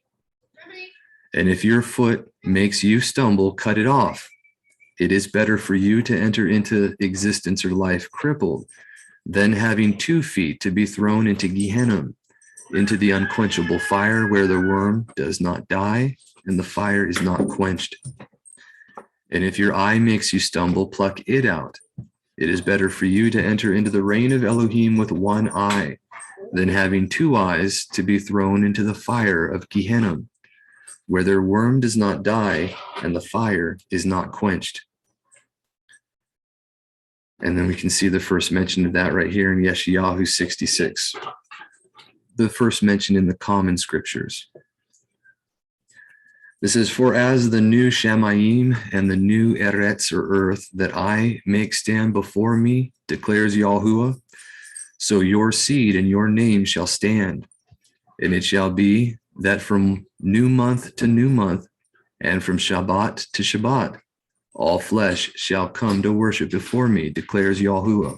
And if your foot makes you stumble, cut it off. It is better for you to enter into existence or life crippled than having 2 feet to be thrown into Gehenna, into the unquenchable fire where the worm does not die and the fire is not quenched. And if your eye makes you stumble, pluck it out. It is better for you to enter into the reign of Elohim with 1 eye than having 2 eyes to be thrown into the fire of Gehenna, where their worm does not die and the fire is not quenched. And then we can see the first mention of that right here in Yeshayahu 66, the first mention in the common scriptures. This is, For as the new Shamayim and the new Eretz, or earth, that I make stand before me, declares Yahuwah, so your seed and your name shall stand. And it shall be that from new month to new month, and from Shabbat to Shabbat, all flesh shall come to worship before me, declares Yahuwah.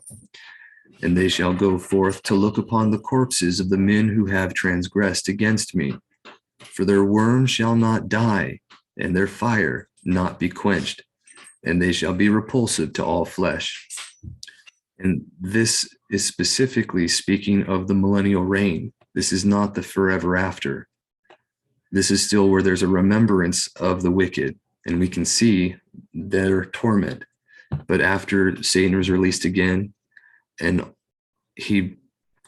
And they shall go forth to look upon the corpses of the men who have transgressed against me. For their worm shall not die, and their fire not be quenched, and they shall be repulsive to all flesh. And this is specifically speaking of the millennial reign. This is not the forever after. This is still where there's a remembrance of the wicked, and we can see their torment. But after Satan was released again, and he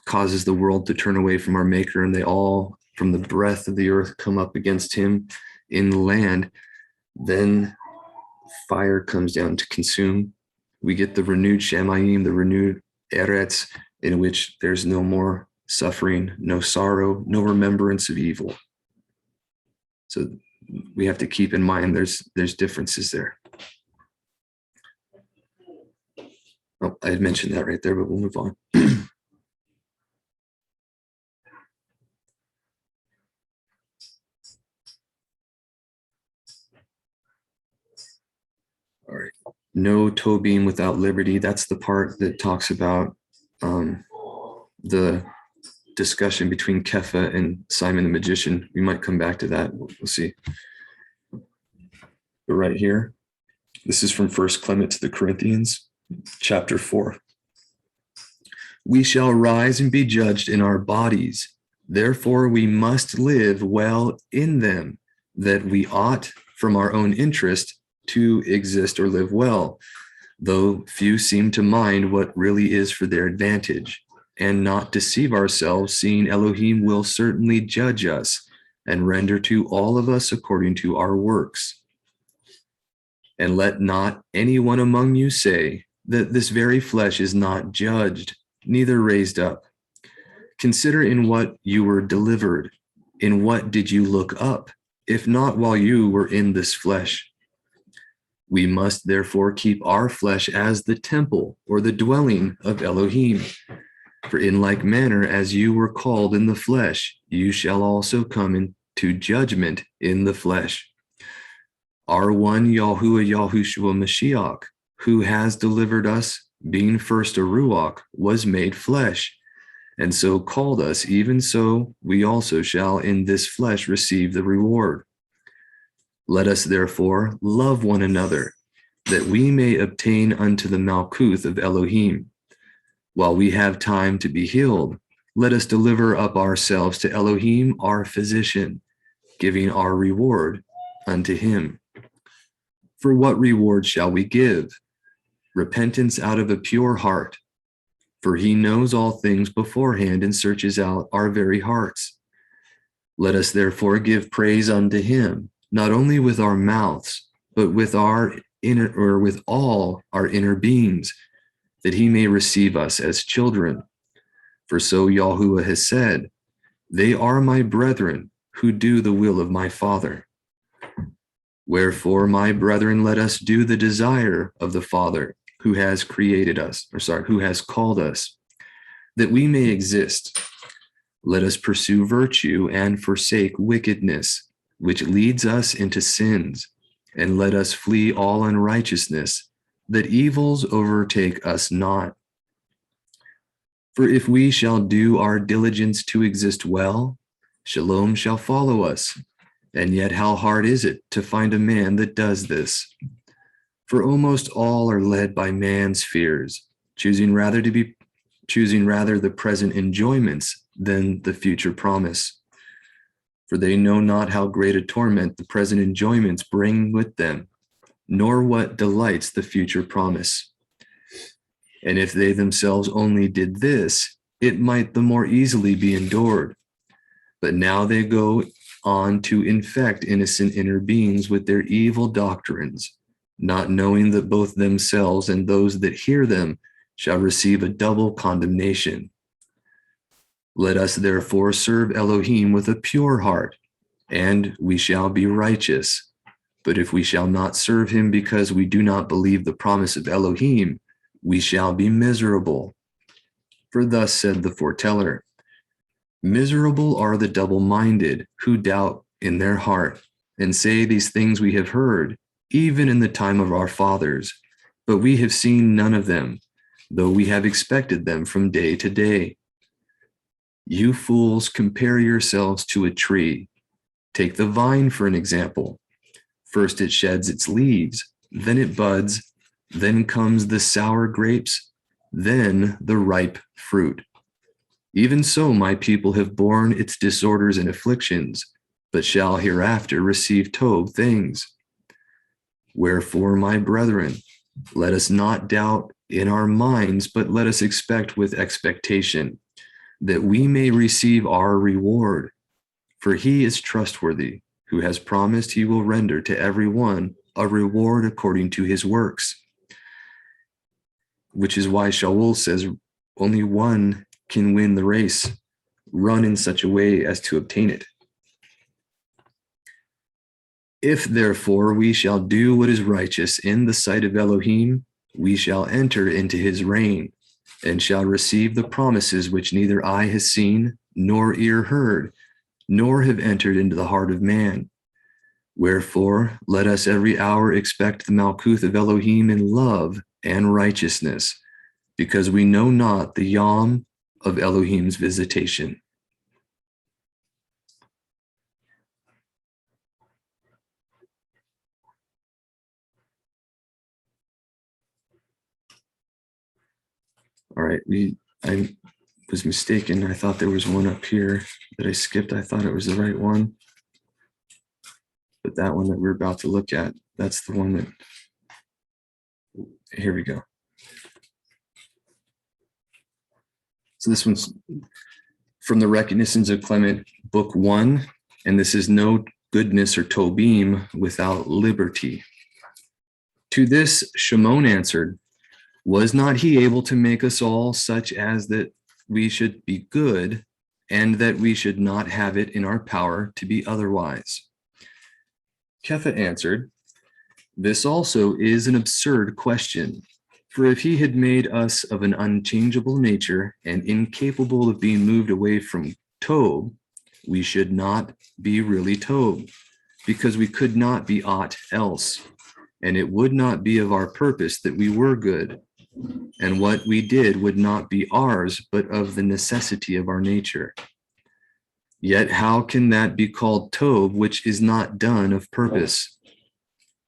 causes the world to turn away from our Maker, and they all, from the breath of the earth, come up against him in the land, then fire comes down to consume. We get the renewed Shamayim, the renewed Eretz, in which there's no more suffering, no sorrow, no remembrance of evil. So we have to keep in mind there's differences there. Oh, I had mentioned that right there, but we'll move on. All right. No Tobim without liberty. That's the part that talks about the discussion between Kepha and Simon the magician. We might come back to that. We'll see. But right here, this is from 1 Clement to the Corinthians, chapter 4. We shall rise and be judged in our bodies. Therefore, we must live well in them, that we ought, from our own interest, to exist or live well, though few seem to mind what really is for their advantage, and not deceive ourselves, seeing Elohim will certainly judge us and render to all of us according to our works. And let not anyone among you say that this very flesh is not judged, neither raised up. Consider in what you were delivered. In what did you look up, if not while you were in this flesh? We must therefore keep our flesh as the temple or the dwelling of Elohim. For in like manner as you were called in the flesh, you shall also come into judgment in the flesh. Our one Yahuwah Yahushua Mashiach, who has delivered us, being first a Ruach, was made flesh, and so called us, even so we also shall in this flesh receive the reward. Let us therefore love one another, that we may obtain unto the Malkuth of Elohim. While we have time to be healed, let us deliver up ourselves to Elohim, our physician, giving our reward unto him. For what reward shall we give? Repentance out of a pure heart. For he knows all things beforehand and searches out our very hearts. Let us therefore give praise unto him, not only with our mouths, but with our inner, or with all our inner beings, that he may receive us as children. For so Yahuwah has said, they are my brethren who do the will of my Father. Wherefore, my brethren, let us do the desire of the Father who has created us, who has called us, that we may exist. Let us pursue virtue and forsake wickedness, which leads us into sins, and let us flee all unrighteousness, that evils overtake us not. For if we shall do our diligence to exist well, shalom shall follow us. And yet how hard is it to find a man that does this? For almost all are led by man's fears, choosing rather the present enjoyments than the future promise. For they know not how great a torment the present enjoyments bring with them, nor what delights the future promise. And if they themselves only did this, it might the more easily be endured. But now they go on to infect innocent inner beings with their evil doctrines, not knowing that both themselves and those that hear them shall receive a double condemnation. Let us therefore serve Elohim with a pure heart, and we shall be righteous. But if we shall not serve him because we do not believe the promise of Elohim, we shall be miserable. For thus said the foreteller, miserable are the double-minded who doubt in their heart and say these things we have heard, even in the time of our fathers, but we have seen none of them, though we have expected them from day to day. You fools, compare yourselves to a tree. Take the vine for an example. First it sheds its leaves, then it buds, then comes the sour grapes, then the ripe fruit. Even so, my people have borne its disorders and afflictions, but shall hereafter receive Tob things. Wherefore, my brethren, let us not doubt in our minds, but let us expect with expectation, that we may receive our reward. For he is trustworthy, who has promised he will render to every one a reward according to his works. Which is why Shaul says only one can win the race, run in such a way as to obtain it. If therefore we shall do what is righteous in the sight of Elohim, we shall enter into his reign, and shall receive the promises which neither eye has seen, nor ear heard, nor have entered into the heart of man. Wherefore, let us every hour expect the Malkuth of Elohim in love and righteousness, because we know not the Yom of Elohim's visitation. All right, I was mistaken. I thought there was one up here that I skipped. I thought it was the right one. But that one that we're about to look at, that's the one that, here we go. So this one's from the Recognitions of Clement, Book 1, and this is no goodness or Tobim without liberty. To this Shimon answered, was not he able to make us all such as that we should be good and that we should not have it in our power to be otherwise. Kepha answered, this also is an absurd question. For if he had made us of an unchangeable nature and incapable of being moved away from Tob, we should not be really Tob, because we could not be aught else, and it would not be of our purpose that we were good, and what we did would not be ours, but of the necessity of our nature. Yet how can that be called Tob, which is not done of purpose?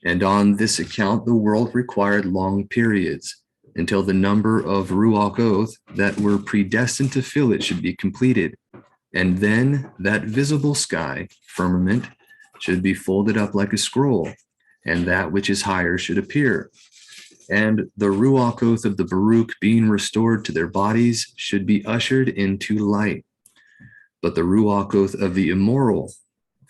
And on this account, the world required long periods, until the number of Ruach Oath that were predestined to fill it should be completed. And then that visible sky, firmament, should be folded up like a scroll, and that which is higher should appear. And the Ruach Oath of the Baruch being restored to their bodies should be ushered into light. But the Ruach Oath of the immoral,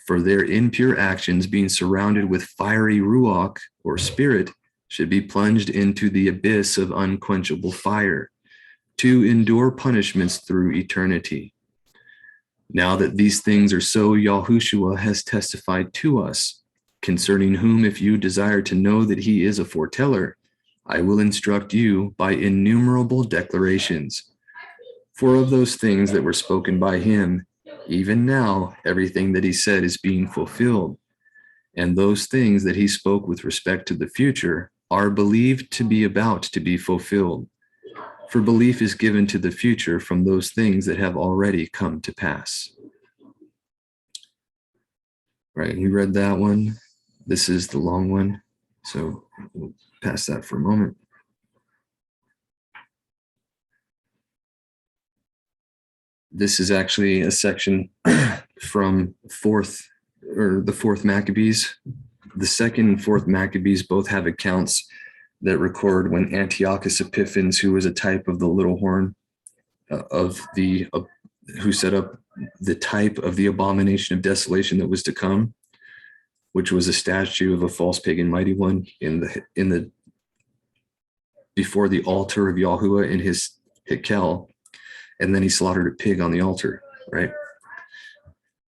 for their impure actions being surrounded with fiery Ruach or spirit, should be plunged into the abyss of unquenchable fire, to endure punishments through eternity. Now that these things are so, Yahushua has testified to us, concerning whom, if you desire to know that he is a foreteller, I will instruct you by innumerable declarations. For of those things that were spoken by him, even now everything that he said is being fulfilled. And those things that he spoke with respect to the future are believed to be about to be fulfilled. For belief is given to the future from those things that have already come to pass. Right, you read that one. This is the long one. So we'll pass that for a moment. This is actually a section from the fourth Maccabees. The second and fourth Maccabees both have accounts that record when Antiochus Epiphanes, who was a type of the little horn who set up the type of the abomination of desolation that was to come, which was a statue of a false pagan mighty one before the altar of Yahuwah in his Hikel, and then he slaughtered a pig on the altar, right?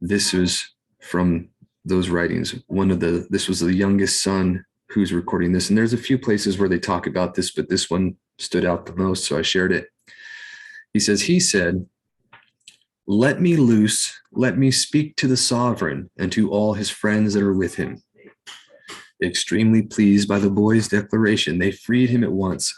This was from those writings. This was the youngest son who's recording this. And there's a few places where they talk about this, but this one stood out the most, so I shared it. He said, let me loose, let me speak to the sovereign and to all his friends that are with him. Extremely pleased by the boy's declaration, they freed him at once.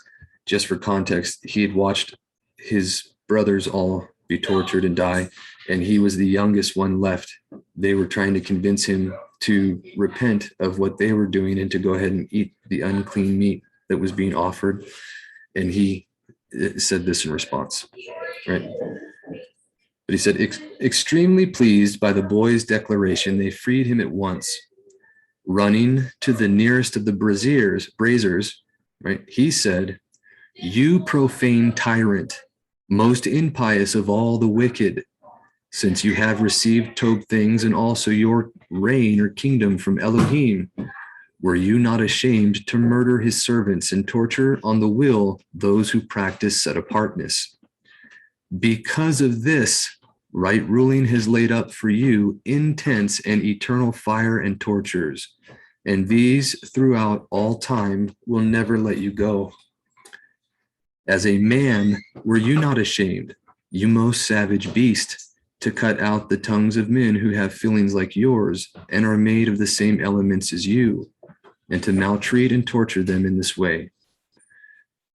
Just for context, he had watched his brothers all be tortured and die, and he was the youngest one left. They were trying to convince him to repent of what they were doing and to go ahead and eat the unclean meat that was being offered. And he said this in response, right? But he said, extremely pleased by the boy's declaration, they freed him at once. Running to the nearest of the braziers, right? He said, you profane tyrant, most impious of all the wicked, since you have received Tob things and also your reign or kingdom from Elohim, were you not ashamed to murder his servants and torture on the will those who practice set apartness? Because of this, right ruling has laid up for you intense and eternal fire and tortures, and these throughout all time will never let you go. As a man, were you not ashamed, you most savage beast, to cut out the tongues of men who have feelings like yours and are made of the same elements as you, and to maltreat and torture them in this way?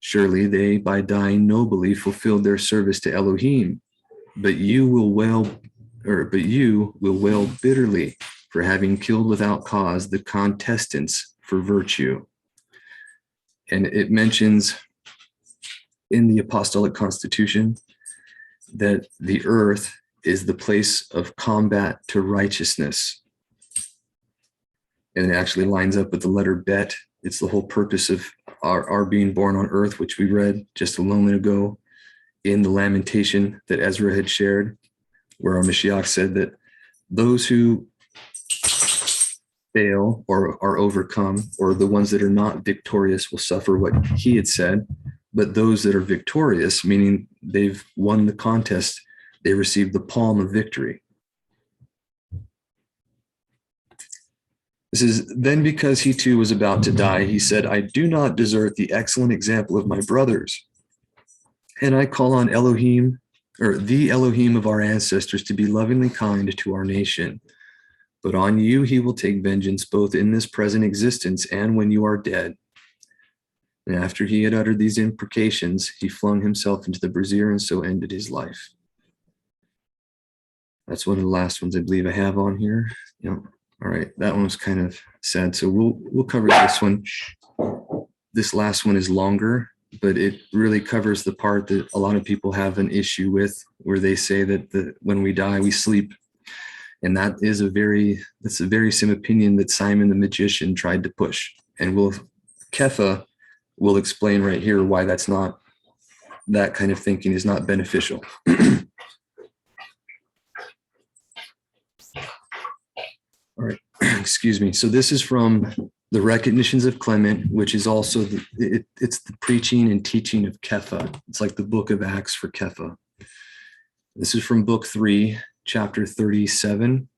Surely they, by dying nobly, fulfilled their service to Elohim, but you will wail bitterly for having killed without cause the contestants for virtue. And it mentions in the Apostolic Constitution that the earth is the place of combat to righteousness. And it actually lines up with the letter Bet. It's the whole purpose of our being born on earth, which we read just a moment ago in the lamentation that Ezra had shared, where our Mashiach said that those who fail or are overcome, or the ones that are not victorious, will suffer what he had said. But those that are victorious, meaning they've won the contest, They received the palm of victory. This is then because he too was about to die, he said, I do not desert the excellent example of my brothers. And I call on Elohim, or the Elohim of our ancestors, to be lovingly kind to our nation. But on you he will take vengeance both in this present existence and when you are dead. And after he had uttered these imprecations, he flung himself into the brazier and so ended his life. That's one of the last ones I believe I have on here. Yep. All right, that one was kind of sad. So we'll cover this one. This last one is longer, but it really covers the part that a lot of people have an issue with, where they say that when we die, we sleep. And that's a very same opinion that Simon the magician tried to push. And Kepha will explain right here why that kind of thinking is not beneficial. All right, excuse me. So this is from the Recognitions of Clement, which is also it's the preaching and teaching of Kepha. It's like the book of Acts for Kepha. This is from book 3, chapter 37.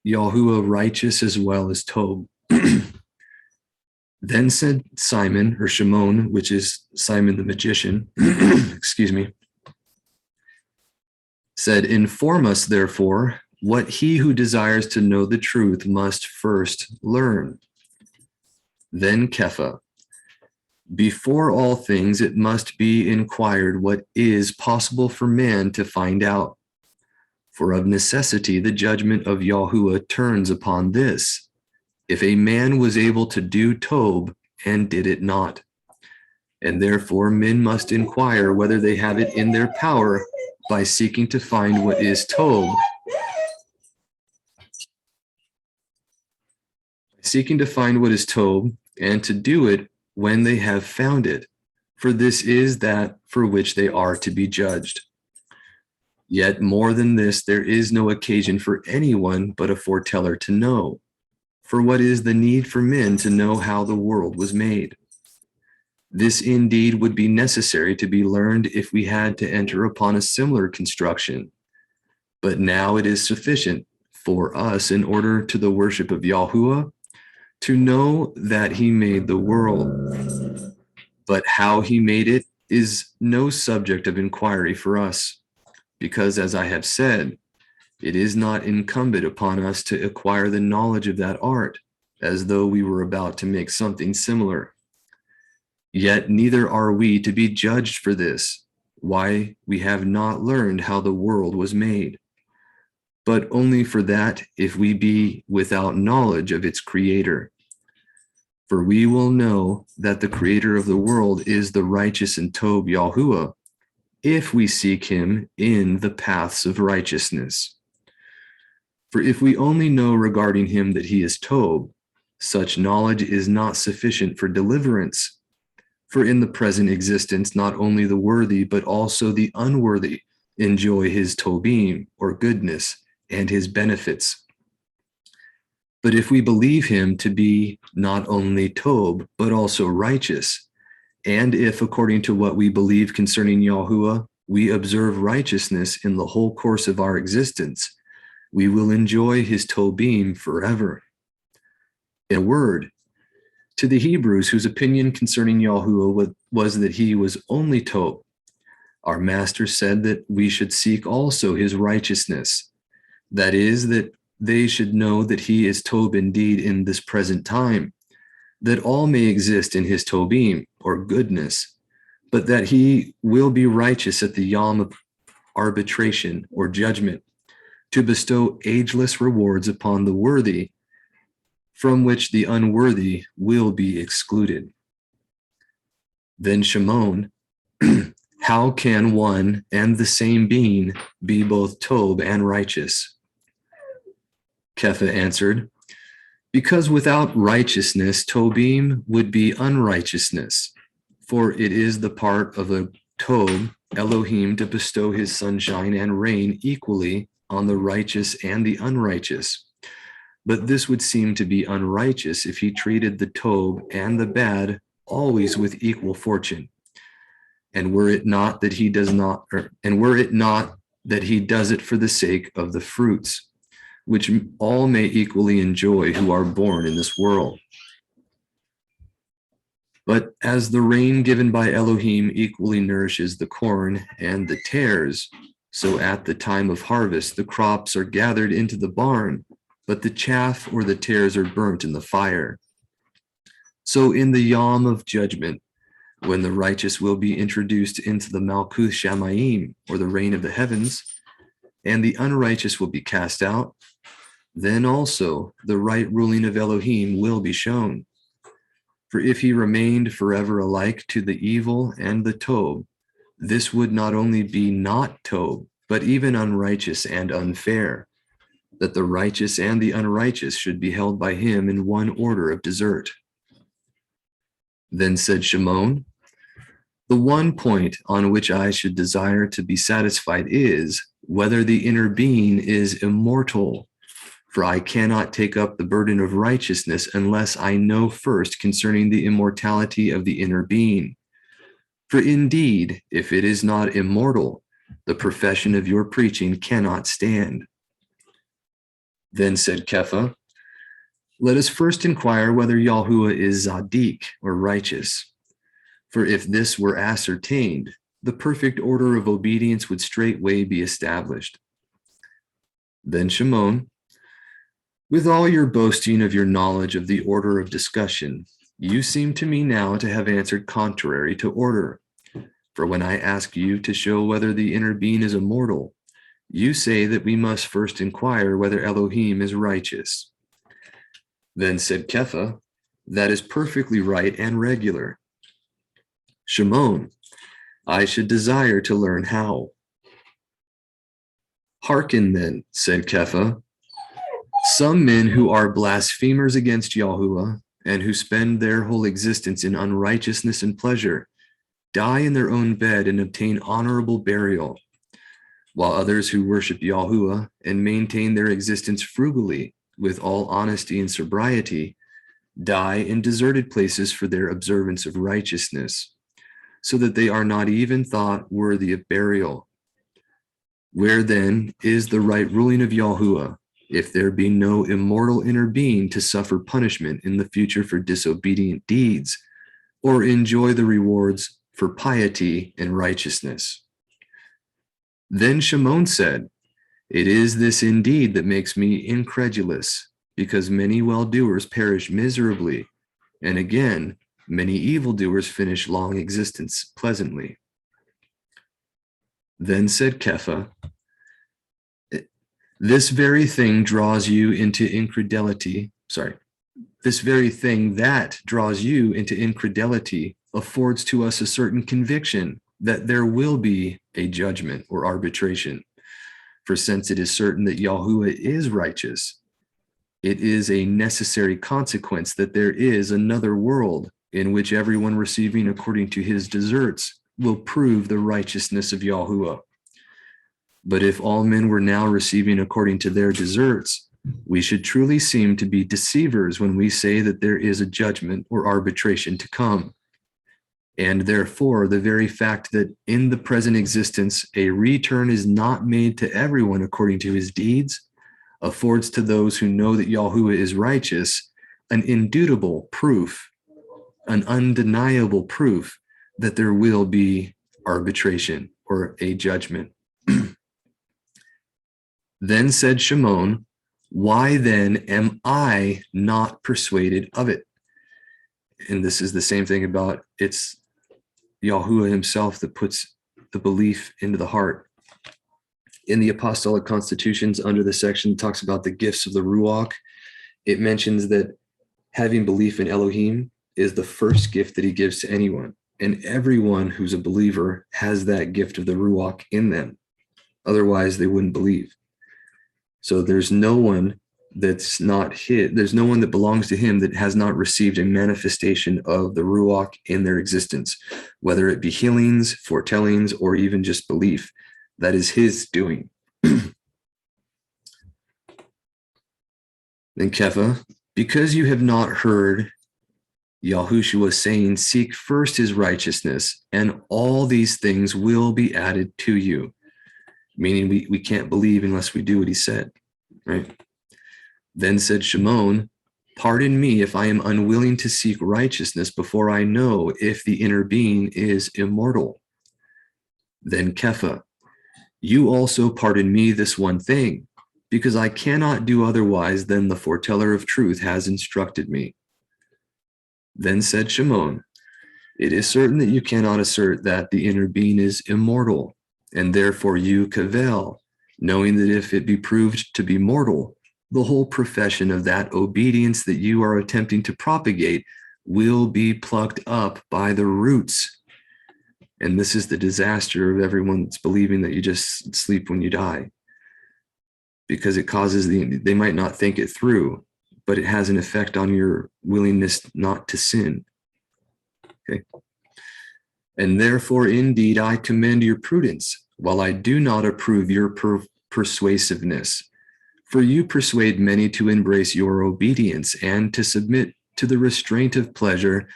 Yahuwah righteous as well as Tob. Then said Simon, or Shimon, which is Simon the magician, excuse me, said, inform us, therefore, what he who desires to know the truth must first learn. Then Kepha, before all things, it must be inquired what is possible for man to find out. For of necessity, the judgment of Yahuwah turns upon this. If a man was able to do Tob and did it not, and therefore men must inquire whether they have it in their power by seeking to find what is Tob, and to do it when they have found it, for this is that for which they are to be judged. Yet more than this, there is no occasion for anyone but a foreteller to know. For what is the need for men to know how the world was made? This indeed would be necessary to be learned if we had to enter upon a similar construction. But now it is sufficient for us, in order to the worship of Yahuwah, to know that he made the world. But how he made it is no subject of inquiry for us, because, as I have said, it is not incumbent upon us to acquire the knowledge of that art, as though we were about to make something similar. Yet neither are we to be judged for this, why we have not learned how the world was made, but only for that if we be without knowledge of its creator. For we will know that the creator of the world is the righteous and Tob Yahuwah, if we seek him in the paths of righteousness. For if we only know regarding him that he is Tob, such knowledge is not sufficient for deliverance. For in the present existence, not only the worthy, but also the unworthy enjoy his Tobim, or goodness, and his benefits. But if we believe him to be not only Tob, but also righteous, and if, according to what we believe concerning Yahuwah, we observe righteousness in the whole course of our existence, we will enjoy his Tobim forever. In a word, to the Hebrews whose opinion concerning Yahuwah was that he was only Tob, our master said that we should seek also his righteousness. That is, that they should know that he is Tob indeed in this present time, that all may exist in his Tobim, or goodness, but that he will be righteous at the Yom of arbitration, or judgment, to bestow ageless rewards upon the worthy, from which the unworthy will be excluded. Then Shimon, how can one and the same being be both Tob and righteous? Kepha answered, because without righteousness, Tobim would be unrighteousness, for it is the part of a Tob, Elohim, to bestow his sunshine and rain equally on the righteous and the unrighteous. But this would seem to be unrighteous if he treated the Tob and the bad always with equal fortune. And were it not that he does it for the sake of the fruits, which all may equally enjoy who are born in this world. But as the rain given by Elohim equally nourishes the corn and the tares, so at the time of harvest the crops are gathered into the barn, but the chaff or the tares are burnt in the fire. So in the yom of judgment, when the righteous will be introduced into the Malkuth Shamayim, or the reign of the heavens, and the unrighteous will be cast out, then also the right ruling of Elohim will be shown. For if he remained forever alike to the evil and the Tob, this would not only be not Tob, but even unrighteous and unfair, that the righteous and the unrighteous should be held by him in one order of desert. Then said Shimon, the one point on which I should desire to be satisfied is whether the inner being is immortal. For I cannot take up the burden of righteousness unless I know first concerning the immortality of the inner being. For indeed, if it is not immortal, the profession of your preaching cannot stand. Then said Kepha, let us first inquire whether Yahuwah is Zadik, or righteous. For if this were ascertained, the perfect order of obedience would straightway be established. Then Shimon, with all your boasting of your knowledge of the order of discussion, you seem to me now to have answered contrary to order. For when I ask you to show whether the inner being is immortal, you say that we must first inquire whether Elohim is righteous. Then said Kepha, that is perfectly right and regular. Shimon, I should desire to learn how. Hearken then, said Kepha. Some men who are blasphemers against Yahuwah and who spend their whole existence in unrighteousness and pleasure die in their own bed and obtain honorable burial, while others who worship Yahuwah and maintain their existence frugally with all honesty and sobriety die in deserted places for their observance of righteousness, so that they are not even thought worthy of burial. Where then is the right ruling of Yahuwah, if there be no immortal inner being to suffer punishment in the future for disobedient deeds, or enjoy the rewards for piety and righteousness? Then Shimon said, it is this indeed that makes me incredulous, because many well-doers perish miserably, and again, many evildoers finish long existence pleasantly. Then said Kepha, this very thing draws you into incredulity. This very thing that draws you into incredulity affords to us a certain conviction that there will be a judgment or arbitration. For since it is certain that Yahuwah is righteous, it is a necessary consequence that there is another world in which everyone receiving according to his deserts will prove the righteousness of Yahuwah. But if all men were now receiving according to their deserts, we should truly seem to be deceivers when we say that there is a judgment or arbitration to come. And therefore, the very fact that in the present existence a return is not made to everyone according to his deeds affords to those who know that Yahuwah is righteous an indubitable proof, an undeniable proof that there will be arbitration or a judgment. Then said Shimon, why then am I not persuaded of it? And this is the same thing about it's Yahuwah himself that puts the belief into the heart. In the Apostolic Constitutions, under the section that talks about the gifts of the Ruach, it mentions that having belief in Elohim is the first gift that he gives to anyone. And everyone who's a believer has that gift of the Ruach in them. Otherwise, they wouldn't believe. So there's no one that's not his, there's no one that belongs to him that has not received a manifestation of the Ruach in their existence, whether it be healings, foretellings, or even just belief. That is his doing. Then Kepha, because you have not heard Yahushua saying, seek first his righteousness, and all these things will be added to you. meaning we can't believe unless we do what he said, right? Then said Shimon, pardon me if I am unwilling to seek righteousness before I know if the inner being is immortal. Then Kepha, you also pardon me this one thing, because I cannot do otherwise than the foreteller of truth has instructed me. Then said Shimon, it is certain that you cannot assert that the inner being is immortal, and therefore you cavil, knowing that if it be proved to be mortal, the whole profession of that obedience that you are attempting to propagate will be plucked up by the roots. And this is the disaster of everyone that's believing that you just sleep when you die, because it causes they might not think it through, but it has an effect on your willingness not to sin. Okay. And therefore, indeed, I commend your prudence, while I do not approve your persuasiveness. For you persuade many to embrace your obedience and to submit to the restraint of pleasure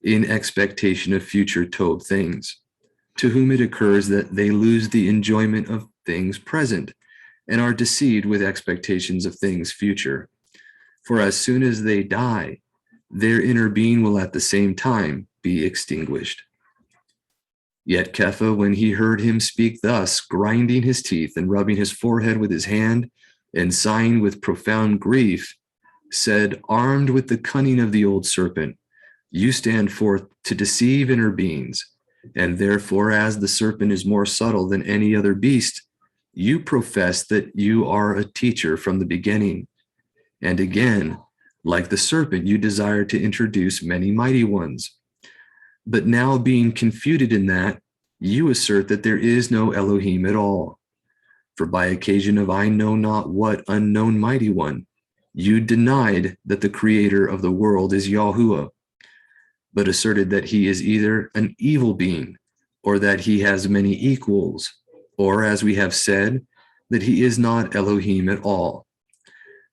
in expectation of future told things, to whom it occurs that they lose the enjoyment of things present and are deceived with expectations of things future. For as soon as they die, their inner being will at the same time be extinguished. Yet Kepha, when he heard him speak thus, grinding his teeth and rubbing his forehead with his hand, and sighing with profound grief, said, armed with the cunning of the old serpent, you stand forth to deceive inner beings, and therefore, as the serpent is more subtle than any other beast, you profess that you are a teacher from the beginning. And again, like the serpent, you desire to introduce many mighty ones. But now being confuted in that, you assert that there is no Elohim at all. For by occasion of I know not what unknown mighty one, you denied that the creator of the world is Yahuwah, but asserted that he is either an evil being, or that he has many equals, or, as we have said, that he is not Elohim at all.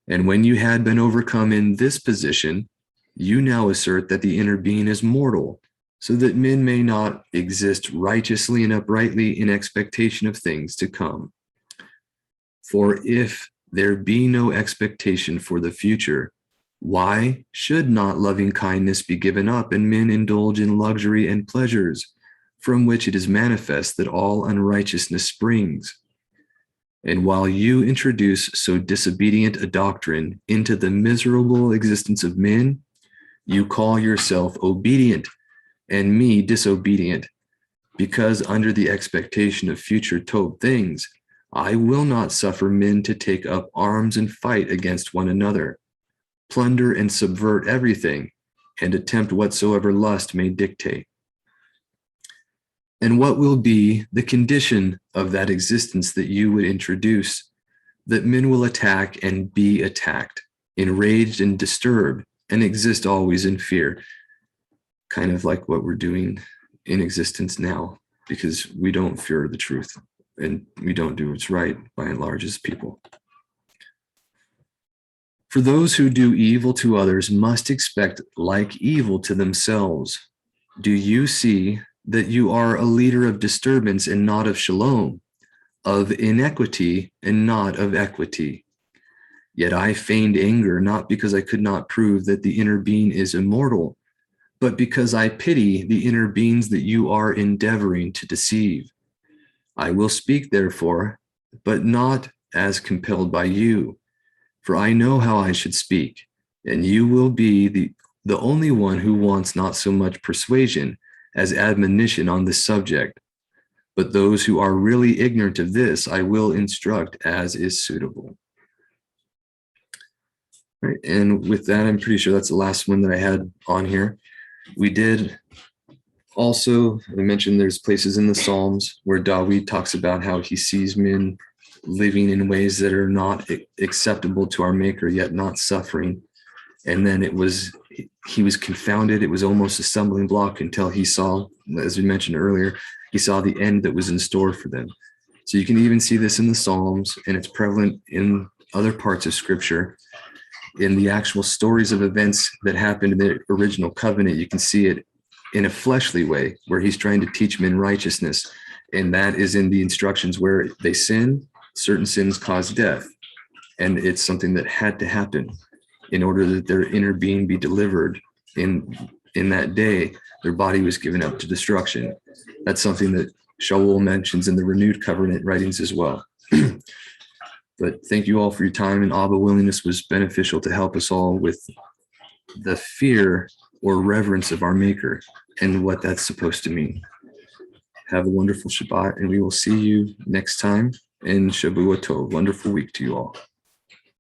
And when you had been overcome in this position, you now assert that the inner being is mortal, so that men may not exist righteously and uprightly in expectation of things to come. For if there be no expectation for the future, why should not loving kindness be given up and men indulge in luxury and pleasures, from which it is manifest that all unrighteousness springs? And while you introduce so disobedient a doctrine into the miserable existence of men, you call yourself obedient and me disobedient, because under the expectation of future told things, I will not suffer men to take up arms and fight against one another, plunder and subvert everything, and attempt whatsoever lust may dictate. And what will be the condition of that existence that you would introduce, that men will attack and be attacked, enraged and disturbed, and exist always in fear? Kind of like what we're doing in existence now, because we don't fear the truth and we don't do what's right by and large as people. For those who do evil to others must expect like evil to themselves. Do you see that you are a leader of disturbance and not of shalom, of inequity and not of equity? Yet I feigned anger, not because I could not prove that the inner being is immortal, but because I pity the inner beings that you are endeavoring to deceive. I will speak, therefore, but not as compelled by you, for I know how I should speak, and you will be the only one who wants not so much persuasion as admonition on this subject. But those who are really ignorant of this, I will instruct as is suitable. Right, and with that, I'm pretty sure that's the last one that I had on here. We did also, I mentioned there's places in the Psalms where Dawid talks about how he sees men living in ways that are not acceptable to our Maker, yet not suffering. And then he was confounded. It was almost a stumbling block until he saw, as we mentioned earlier, he saw the end that was in store for them. So you can even see this in the Psalms, and it's prevalent in other parts of Scripture. In the actual stories of events that happened in the original covenant, you can see it in a fleshly way, where he's trying to teach men righteousness. And that is in the instructions where they sin, certain sins cause death. And it's something that had to happen in order that their inner being be delivered. In that day, their body was given up to destruction. That's something that Shaul mentions in the renewed covenant writings as well. But thank you all for your time, and Abba willingness was beneficial to help us all with the fear or reverence of our Maker and what that's supposed to mean. Have a wonderful Shabbat, and we will see you next time in Shavua Tov. Wonderful week to you all.